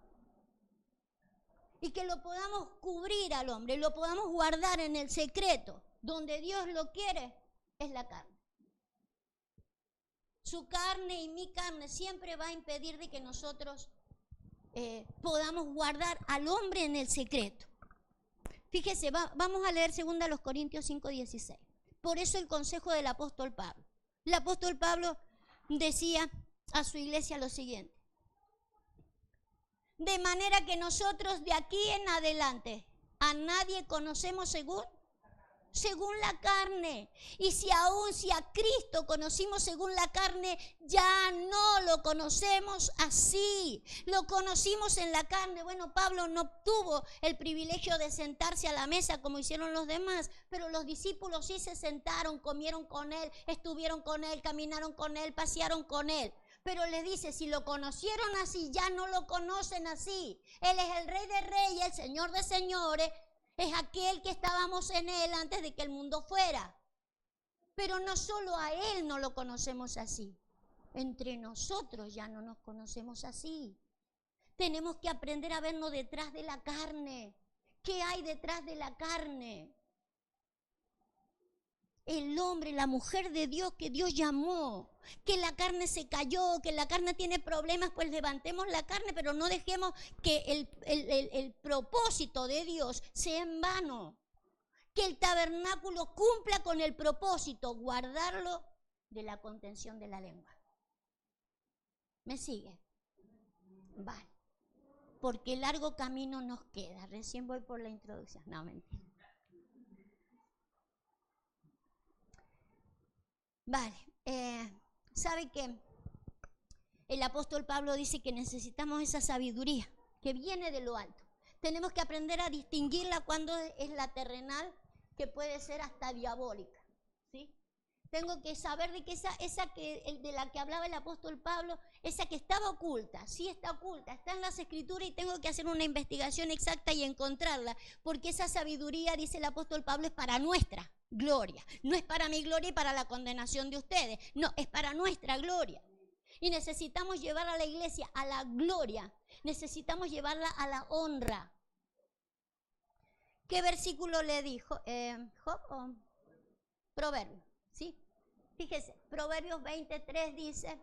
y que lo podamos cubrir al hombre, lo podamos guardar en el secreto, donde Dios lo quiere, es la carne. Su carne y mi carne siempre va a impedir de que nosotros podamos guardar al hombre en el secreto. Fíjese, vamos a leer 2 Corintios 5:16. Por eso el consejo del apóstol Pablo. El apóstol Pablo decía a su iglesia lo siguiente. De manera que nosotros de aquí en adelante a nadie conocemos según la carne. Y si a Cristo conocimos según la carne, ya no lo conocemos así. Lo conocimos en la carne. Bueno, Pablo no tuvo el privilegio de sentarse a la mesa como hicieron los demás, pero los discípulos sí se sentaron, comieron con él, estuvieron con él, caminaron con él, pasearon con él. Pero les dice, si lo conocieron así, ya no lo conocen así. Él es el Rey de Reyes, el Señor de Señores. Es aquel que estábamos en Él antes de que el mundo fuera. Pero no solo a Él no lo conocemos así. Entre nosotros ya no nos conocemos así. Tenemos que aprender a vernos detrás de la carne. ¿Qué hay detrás de la carne? El hombre, la mujer de Dios que Dios llamó, que la carne se cayó, que la carne tiene problemas, pues levantemos la carne, pero no dejemos que el propósito de Dios sea en vano. Que el tabernáculo cumpla con el propósito, guardarlo de la contención de la lengua. ¿Me sigue? Vale. Porque largo camino nos queda. Recién voy por la introducción. No, mentira. Vale. ¿Sabe qué? El apóstol Pablo dice que necesitamos esa sabiduría que viene de lo alto. Tenemos que aprender a distinguirla cuando es la terrenal, que puede ser hasta diabólica, ¿sí? Tengo que saber de que de la que hablaba el apóstol Pablo, esa que estaba oculta, sí está oculta, está en las escrituras y tengo que hacer una investigación exacta y encontrarla, porque esa sabiduría, dice el apóstol Pablo, es para nuestra gloria. No es para mi gloria y para la condenación de ustedes, no, es para nuestra gloria. Y necesitamos llevar a la iglesia a la gloria, necesitamos llevarla a la honra. ¿Qué versículo le dijo? ¿Job o Proverbios? ¿Sí? Fíjese, Proverbios 23 dice,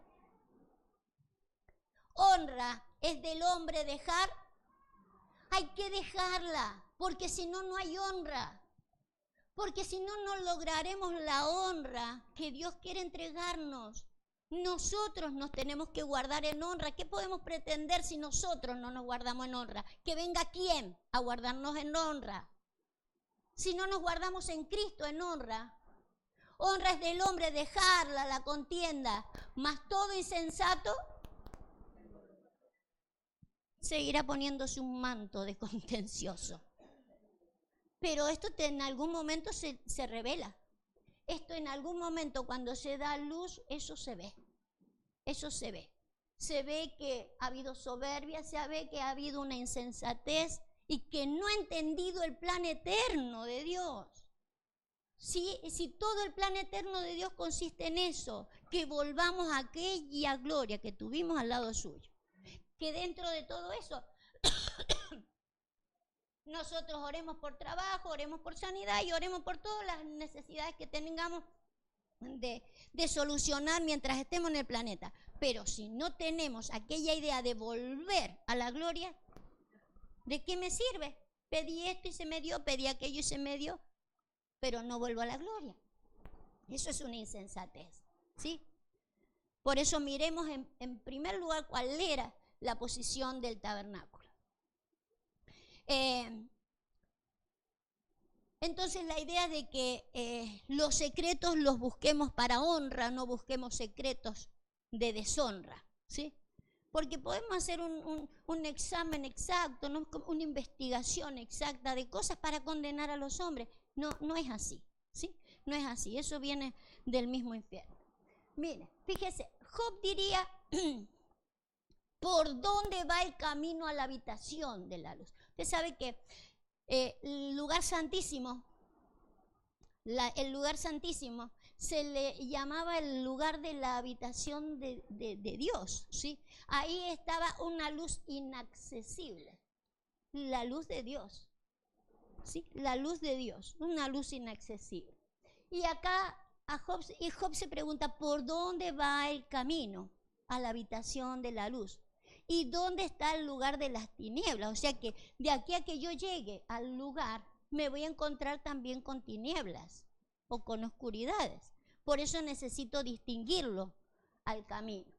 honra es del hombre dejar, hay que dejarla, porque si no, no hay honra. Porque si no, no lograremos la honra que Dios quiere entregarnos. Nosotros nos tenemos que guardar en honra. ¿Qué podemos pretender si nosotros no nos guardamos en honra? ¿Que venga quién a guardarnos en honra? Si no nos guardamos en Cristo en honra. Honra es del hombre dejarla, la contienda, mas todo insensato seguirá poniéndose un manto de contencioso. Pero esto en algún momento se revela. Esto en algún momento cuando se da luz, eso se ve. Eso se ve. Se ve que ha habido soberbia, se ve que ha habido una insensatez y que no ha entendido el plan eterno de Dios. Si todo el plan eterno de Dios consiste en eso, que volvamos a aquella gloria que tuvimos al lado suyo. Que dentro de todo eso nosotros oremos por trabajo, oremos por sanidad y oremos por todas las necesidades que tengamos de solucionar mientras estemos en el planeta. Pero si no tenemos aquella idea de volver a la gloria, ¿de qué me sirve? Pedí esto y se me dio, pedí aquello y se me dio, pero no vuelvo a la gloria. Eso es una insensatez, ¿sí? Por eso miremos en primer lugar cuál era la posición del tabernáculo. Entonces la idea de que los secretos los busquemos para honra, no busquemos secretos de deshonra, ¿sí? Porque podemos hacer un examen exacto, ¿no? Una investigación exacta de cosas para condenar a los hombres. No es así, ¿sí? No es así, eso viene del mismo infierno. Mire, fíjese, Job diría, ¿por dónde va el camino a la habitación de la luz? Usted sabe que el lugar santísimo se le llamaba el lugar de la habitación de Dios, ¿sí? Ahí estaba una luz inaccesible, la luz de Dios, ¿sí? La luz de Dios, una luz inaccesible. Y acá Job se pregunta, ¿por dónde va el camino a la habitación de la luz? ¿Y dónde está el lugar de las tinieblas? O sea que de aquí a que yo llegue al lugar, me voy a encontrar también con tinieblas o con oscuridades. Por eso necesito distinguirlo al camino.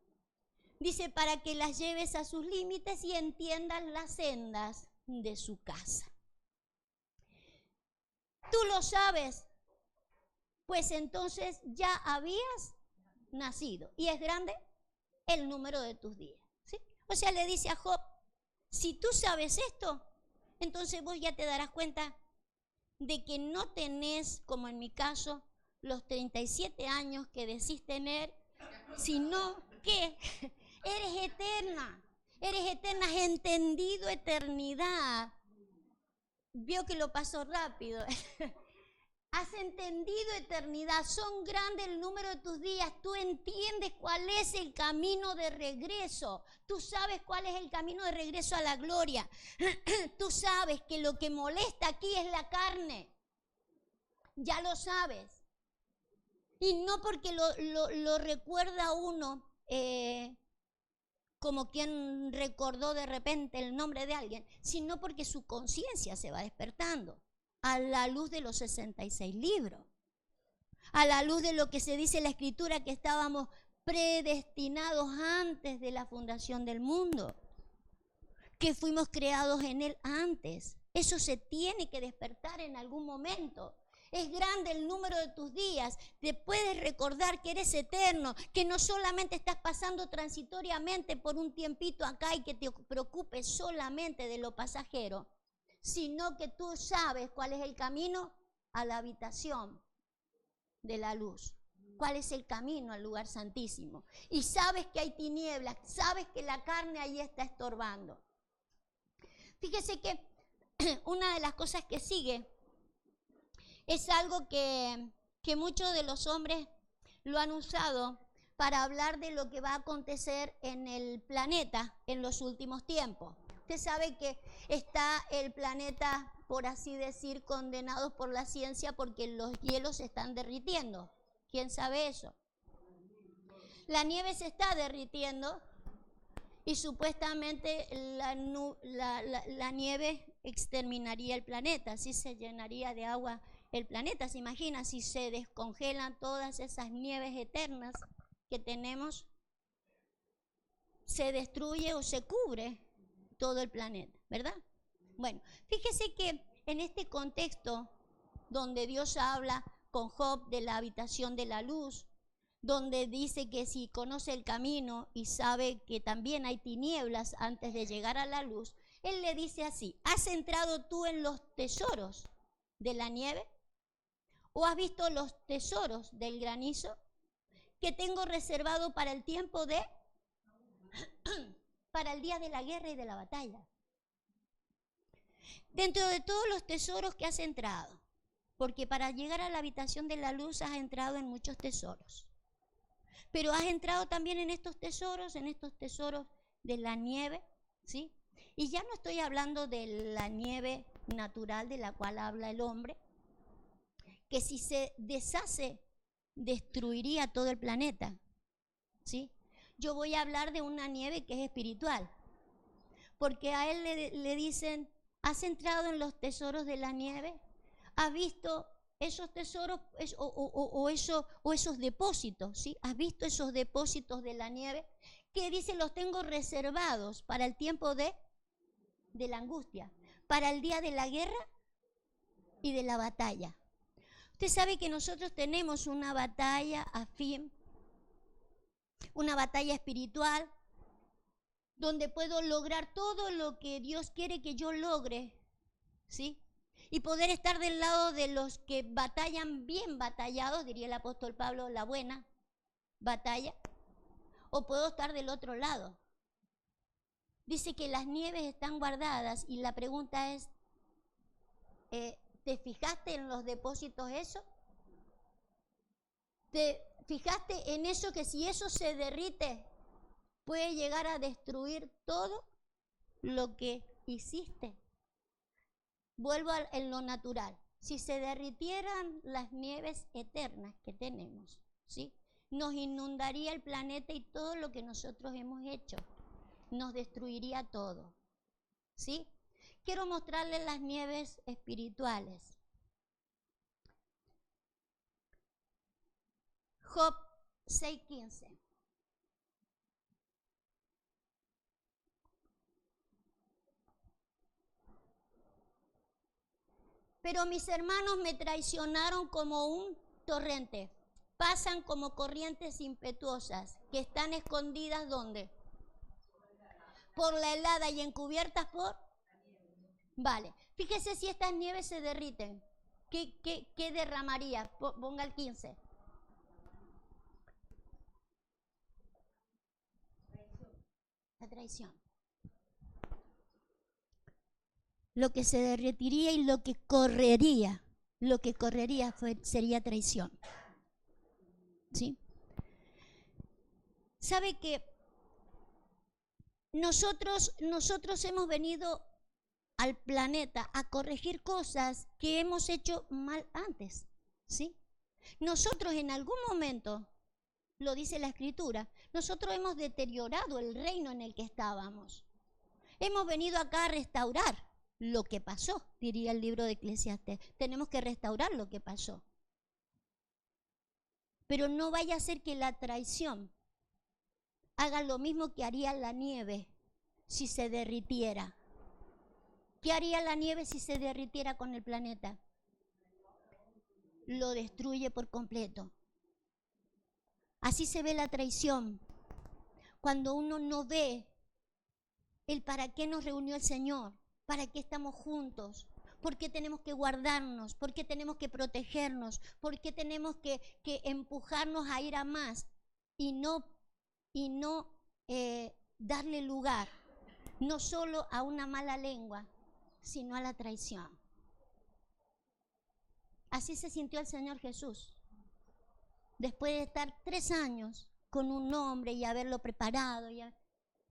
Dice, para que las lleves a sus límites y entiendas las sendas de su casa. Tú lo sabes, pues entonces ya habías nacido y es grande el número de tus días. ¿Sí? O sea, le dice a Job, si tú sabes esto, entonces vos ya te darás cuenta de que no tenés, como en mi caso, los 37 años que decís tener, sino que eres eterna, has entendido eternidad. Vio que lo pasó rápido. Has entendido eternidad, son grandes el número de tus días, tú entiendes cuál es el camino de regreso, tú sabes cuál es el camino de regreso a la gloria, tú sabes que lo que molesta aquí es la carne, ya lo sabes, y no porque lo recuerda uno como quien recordó de repente el nombre de alguien, sino porque su conciencia se va despertando a la luz de los 66 libros, a la luz de lo que se dice en la Escritura, que estábamos predestinados antes de la fundación del mundo, que fuimos creados en Él antes. Eso se tiene que despertar en algún momento. Es grande el número de tus días. Te puedes recordar que eres eterno, que no solamente estás pasando transitoriamente por un tiempito acá y que te preocupes solamente de lo pasajero, sino que tú sabes cuál es el camino a la habitación de la luz, cuál es el camino al lugar santísimo. Y sabes que hay tinieblas, sabes que la carne ahí está estorbando. Fíjese que una de las cosas que sigue es algo que muchos de los hombres lo han usado para hablar de lo que va a acontecer en el planeta en los últimos tiempos. Usted sabe que está el planeta, por así decir, condenado por la ciencia porque los hielos se están derritiendo. ¿Quién sabe eso? La nieve se está derritiendo y supuestamente la nieve exterminaría el planeta, así se llenaría de agua el planeta. ¿Se imagina si se descongelan todas esas nieves eternas que tenemos? Se destruye o se cubre todo el planeta, ¿verdad? Bueno, fíjese que en este contexto donde Dios habla con Job de la habitación de la luz, donde dice que si conoce el camino y sabe que también hay tinieblas antes de llegar a la luz, Él le dice así: ¿has entrado tú en los tesoros de la nieve? ¿O has visto los tesoros del granizo que tengo reservado para el tiempo de para el día de la guerra y de la batalla? Dentro de todos los tesoros que has entrado, porque para llegar a la habitación de la luz has entrado en muchos tesoros, pero has entrado también en estos tesoros de la nieve, ¿sí? Y ya no estoy hablando de la nieve natural de la cual habla el hombre, que si se deshace destruiría todo el planeta, ¿sí? Yo voy a hablar de una nieve que es espiritual, porque a él le dicen: ¿has entrado en los tesoros de la nieve? ¿Has visto esos tesoros o esos depósitos? ¿Sí? ¿Has visto esos depósitos de la nieve? Que dice: los tengo reservados para el tiempo de la angustia, para el día de la guerra y de la batalla. Usted sabe que nosotros tenemos una batalla afín, una batalla espiritual, donde puedo lograr todo lo que Dios quiere que yo logre, ¿sí? Y poder estar del lado de los que batallan bien batallados, diría el apóstol Pablo, la buena batalla, o puedo estar del otro lado. Dice que las nieves están guardadas y la pregunta es, ¿te fijaste en los depósitos eso? ¿Te fijaste en eso, que si eso se derrite puede llegar a destruir todo lo que hiciste? Vuelvo en lo natural. Si se derritieran las nieves eternas que tenemos, ¿sí?, nos inundaría el planeta y todo lo que nosotros hemos hecho. Nos destruiría todo, ¿sí? Quiero mostrarles las nieves espirituales. Job 6:15. Pero mis hermanos me traicionaron como un torrente. Pasan como corrientes impetuosas que están escondidas, ¿dónde? Por la helada y encubiertas por... Vale, fíjese si estas nieves se derriten. ¿Qué derramaría? Ponga el 15. La traición. Lo que se derretiría y lo que correría lo que correría sería traición. ¿Sí? ¿Sabe que nosotros hemos venido al planeta a corregir cosas que hemos hecho mal antes? ¿Sí? Nosotros en algún momento, lo dice la Escritura, nosotros hemos deteriorado el reino en el que estábamos. Hemos venido acá a restaurar lo que pasó, diría el libro de Eclesiastés. Tenemos que restaurar lo que pasó. Pero no vaya a ser que la traición haga lo mismo que haría la nieve si se derritiera. ¿Qué haría la nieve si se derritiera con el planeta? Lo destruye por completo. Así se ve la traición. Cuando uno no ve el para qué nos reunió el Señor, para qué estamos juntos, por qué tenemos que guardarnos, por qué tenemos que protegernos, por qué tenemos que empujarnos a ir a más y no darle lugar, no solo a una mala lengua, sino a la traición. Así se sintió el Señor Jesús. Después de estar 3 años con un hombre y haberlo preparado,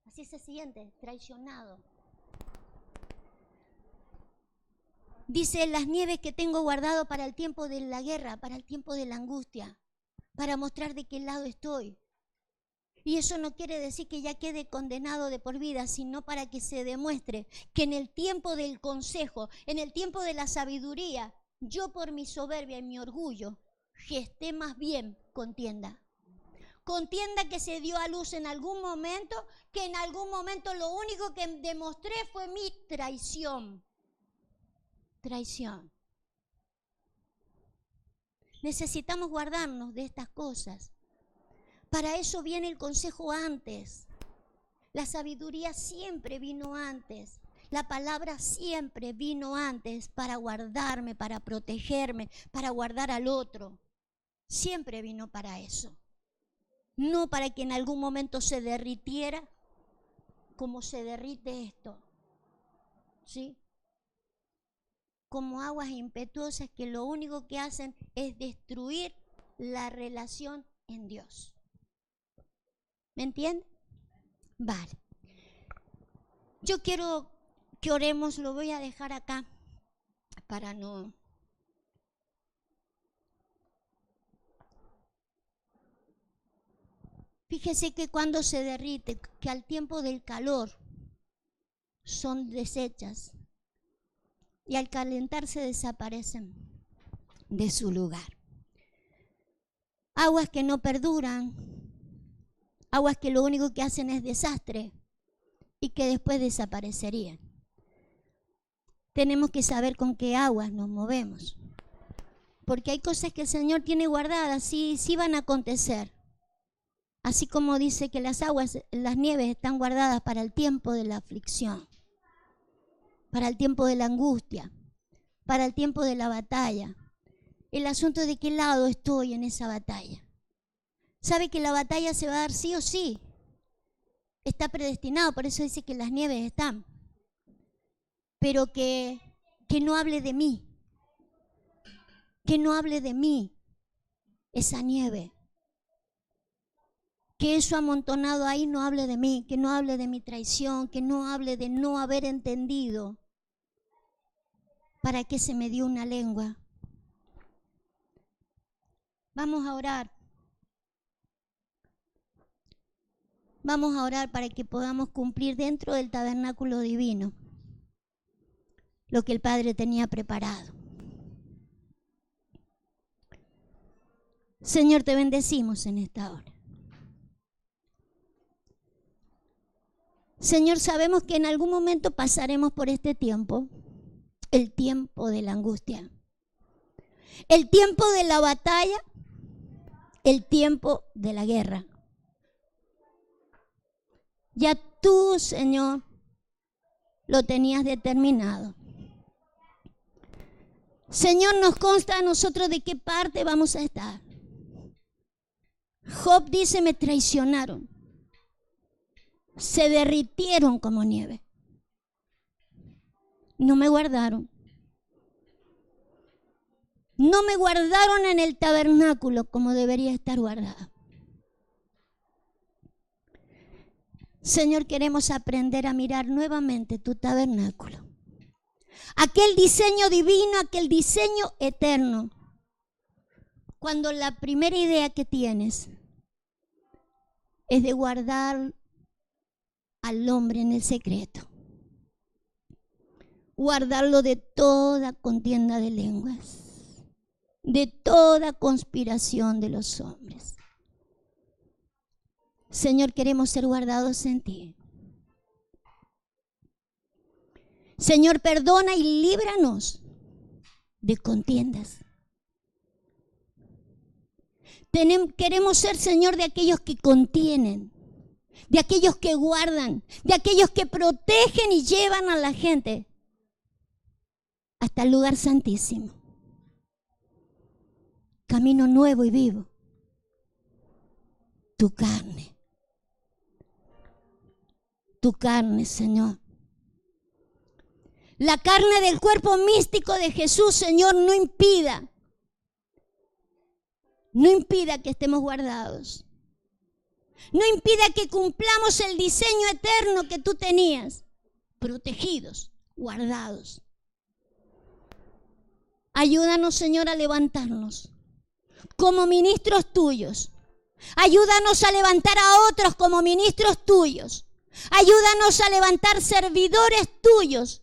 así se siente, traicionado. Dice, las nieves que tengo guardado para el tiempo de la guerra, para el tiempo de la angustia, para mostrar de qué lado estoy. Y eso no quiere decir que ya quede condenado de por vida, sino para que se demuestre que en el tiempo del consejo, en el tiempo de la sabiduría, yo por mi soberbia y mi orgullo, gesté más bien contienda. Contienda que se dio a luz en algún momento, que en algún momento lo único que demostré fue mi traición. Traición. Necesitamos guardarnos de estas cosas. Para eso viene el consejo antes. La sabiduría siempre vino antes. La palabra siempre vino antes para guardarme, para protegerme, para guardar al otro. Siempre vino para eso. No para que en algún momento se derritiera como se derrite esto. ¿Sí? Como aguas impetuosas que lo único que hacen es destruir la relación en Dios. ¿Me entienden? Vale. Yo quiero que oremos, lo voy a dejar acá para no... Fíjese que cuando se derrite, que al tiempo del calor son deshechas y al calentarse desaparecen de su lugar. Aguas que no perduran, aguas que lo único que hacen es desastre y que después desaparecerían. Tenemos que saber con qué aguas nos movemos, porque hay cosas que el Señor tiene guardadas, sí van a acontecer. Así como dice que las aguas, las nieves están guardadas para el tiempo de la aflicción, para el tiempo de la angustia, para el tiempo de la batalla. El asunto es de qué lado estoy en esa batalla. Sabe que la batalla se va a dar sí o sí. Está predestinado, por eso dice que las nieves están. Pero que no hable de mí. Que no hable de mí esa nieve. Que eso amontonado ahí no hable de mí, que no hable de mi traición, que no hable de no haber entendido para qué se me dio una lengua. Vamos a orar. Vamos a orar para que podamos cumplir dentro del tabernáculo divino lo que el Padre tenía preparado. Señor, te bendecimos en esta hora. Señor, sabemos que en algún momento pasaremos por este tiempo, el tiempo de la angustia, el tiempo de la batalla, el tiempo de la guerra. Ya tú, Señor, lo tenías determinado. Señor, nos consta a nosotros de qué parte vamos a estar. Job dice, me traicionaron. Se derritieron como nieve. No me guardaron. no me guardaron en el tabernáculo como debería estar guardado. Señor, queremos aprender a mirar nuevamente tu tabernáculo. Aquel diseño divino, aquel diseño eterno. Cuando la primera idea que tienes es de guardar al hombre en el secreto. Guardarlo de toda contienda de lenguas, de toda conspiración de los hombres. Señor, queremos ser guardados en ti. Señor, perdona y líbranos de contiendas. Queremos ser, Señor, de aquellos que contienen, de aquellos que guardan, de aquellos que protegen y llevan a la gente hasta el lugar santísimo. Camino nuevo y vivo. Tu carne, Señor. La carne del cuerpo místico de Jesús, Señor, no impida que estemos guardados. No impida que cumplamos el diseño eterno que tú tenías, protegidos, guardados. Ayúdanos, Señor, a levantarnos como ministros tuyos. Ayúdanos a levantar a otros como ministros tuyos. Ayúdanos a levantar servidores tuyos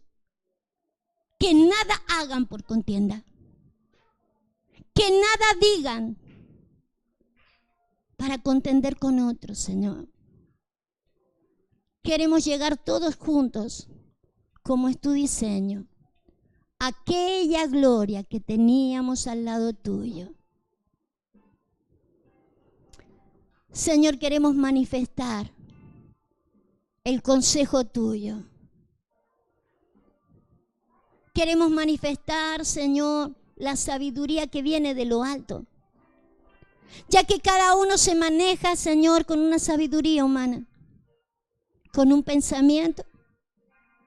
que nada hagan por contienda, que nada digan para contender con otros, Señor. Queremos llegar todos juntos, como es tu diseño, a aquella gloria que teníamos al lado tuyo. Señor, queremos manifestar el consejo tuyo. Queremos manifestar, Señor, la sabiduría que viene de lo alto. Ya que cada uno se maneja, Señor, con una sabiduría humana, con un pensamiento,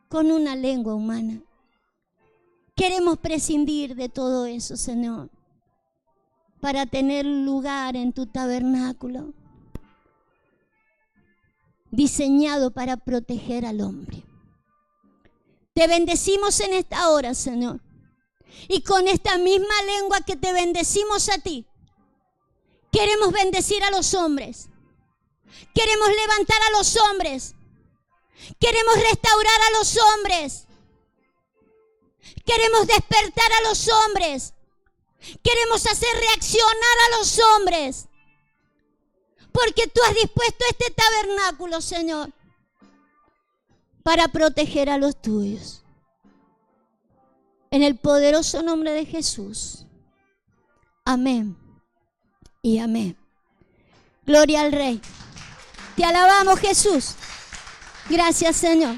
con una lengua humana. Queremos prescindir de todo eso, Señor, para tener lugar en tu tabernáculo, diseñado para proteger al hombre. Te bendecimos en esta hora, Señor. Y con esta misma lengua que te bendecimos a ti, queremos bendecir a los hombres. Queremos levantar a los hombres. Queremos restaurar a los hombres. Queremos despertar a los hombres. Queremos hacer reaccionar a los hombres. Porque tú has dispuesto este tabernáculo, Señor, para proteger a los tuyos. En el poderoso nombre de Jesús. Amén y amén. Gloria al Rey. Te alabamos, Jesús. Gracias, Señor.